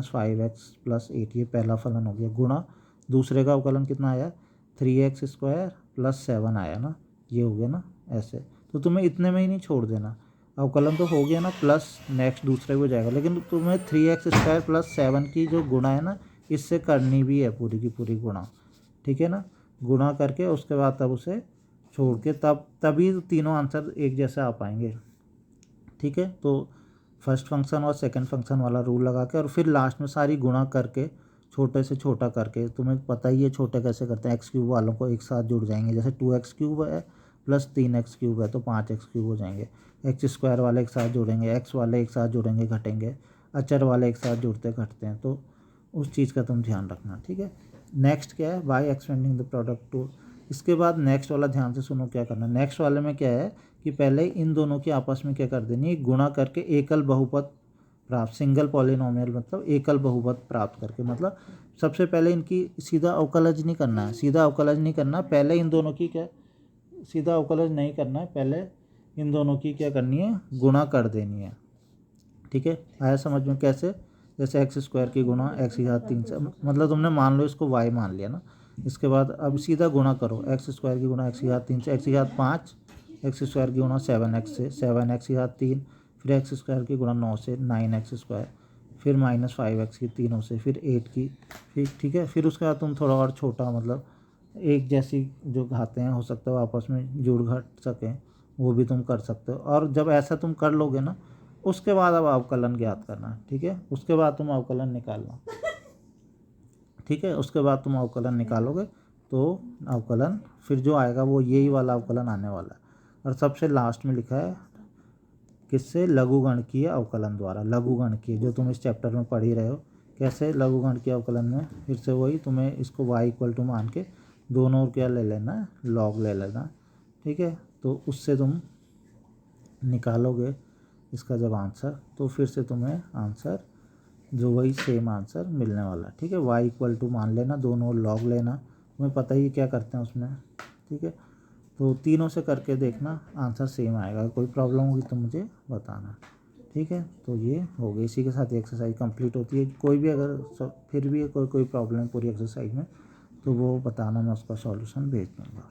5x + 8, ये पहला फलन हो गया, गुणा दूसरे का अवकलन कितना आया, 3x² + 7 आया ना, ये हो गया ना ऐसे। तो तुम्हें इतने में ही नहीं छोड़ देना, अवकलन तो हो गया ना, प्लस नेक्स्ट दूसरे को जाएगा, लेकिन तुम्हें 3x² + 7 की जो गुणा है ना, इससे करनी भी है पूरी की पूरी गुणा, ठीक है ना। गुणा करके उसके बाद तब उसे छोड़ के तभी तीनों आंसर एक जैसे आ पाएंगे, ठीक है। तो फर्स्ट फंक्शन और सेकंड फंक्शन वाला रूल लगा के और फिर लास्ट में सारी गुणा करके छोटे से छोटा करके, तुम्हें पता ही है छोटे कैसे करते हैं, x³ वालों को एक साथ जुड़ जाएंगे। जैसे 2x³ है प्लस 3x³ है तो 5x³ हो जाएंगे। x² वाले एक साथ जुड़ेंगे, x वाले एक साथ जुड़ेंगे घटेंगे, अचर वाले एक साथ जुड़ते घटते हैं। तो उस चीज़ का तुम ध्यान रखना, ठीक है। नेक्स्ट क्या है, by expanding the product too. इसके बाद नेक्स्ट वाला ध्यान से सुनो क्या करना है। नेक्स्ट वाले में क्या है कि पहले इन दोनों की आपस में क्या कर देनी है, गुणा करके एकल बहुपद प्राप्त, सिंगल पॉलिनोमियल मतलब एकल बहुपद प्राप्त करके, मतलब सबसे पहले इनकी सीधा अवकलज नहीं करना है, सीधा अवकलज नहीं करना, पहले इन दोनों की क्या, सीधा अवकलज नहीं करना है, पहले इन दोनों की क्या करनी है, गुणा कर देनी है, ठीक है। आया समझ में कैसे, जैसे x² की गुणा x3 से, मतलब तुमने मान लो इसको y मान लिया ना, इसके बाद अब सीधा गुणा करो, x² की गुणा x3 से, x5, x² की गुणा 7x से, 7x3, फिर x² की गुणा 9 से, 9x², फिर -5x की तीनों से, फिर 8 की, फिर ठीक है। फिर उसके बाद तुम थोड़ा और छोटा, मतलब एक जैसी जो घाते हैं हो सकता है आपस में जुड़ घट सकें, वो भी तुम कर सकते हो। और जब ऐसा तुम कर लोगे ना, उसके बाद अब अवकलन ज्ञात करना, ठीक है। उसके बाद तुम अवकलन निकालना, ठीक है। उसके बाद तुम अवकलन निकालोगे तो अवकलन फिर जो आएगा वो यही वाला अवकलन आने वाला है। और सबसे लास्ट में लिखा है किससे, लघुगणकीय अवकलन द्वारा। लघुगणकीय जो तुम इस चैप्टर में पढ़ ही रहे हो, कैसे लघुगणकीय अवकलन में फिर से वही, तुम्हें इसको y = मान के दोनों क्या ले लेना, लॉग ले लेना, ठीक है। तो उससे तुम निकालोगे इसका जब आंसर, तो फिर से तुम्हें आंसर जो वही सेम आंसर मिलने वाला, ठीक है। y = मान लेना, दोनों लॉग लेना, तुम्हें पता ही क्या करते हैं उसमें, ठीक है। तो तीनों से करके देखना, आंसर सेम आएगा। कोई प्रॉब्लम होगी तो मुझे बताना, ठीक है। तो ये हो गई, इसी के साथ ये एक्सरसाइज कंप्लीट होती है। कोई भी अगर फिर भी कोई प्रॉब्लम पूरी एक्सरसाइज में, तो वो बताना, मैं उसका सॉल्यूशन भेज दूँगा।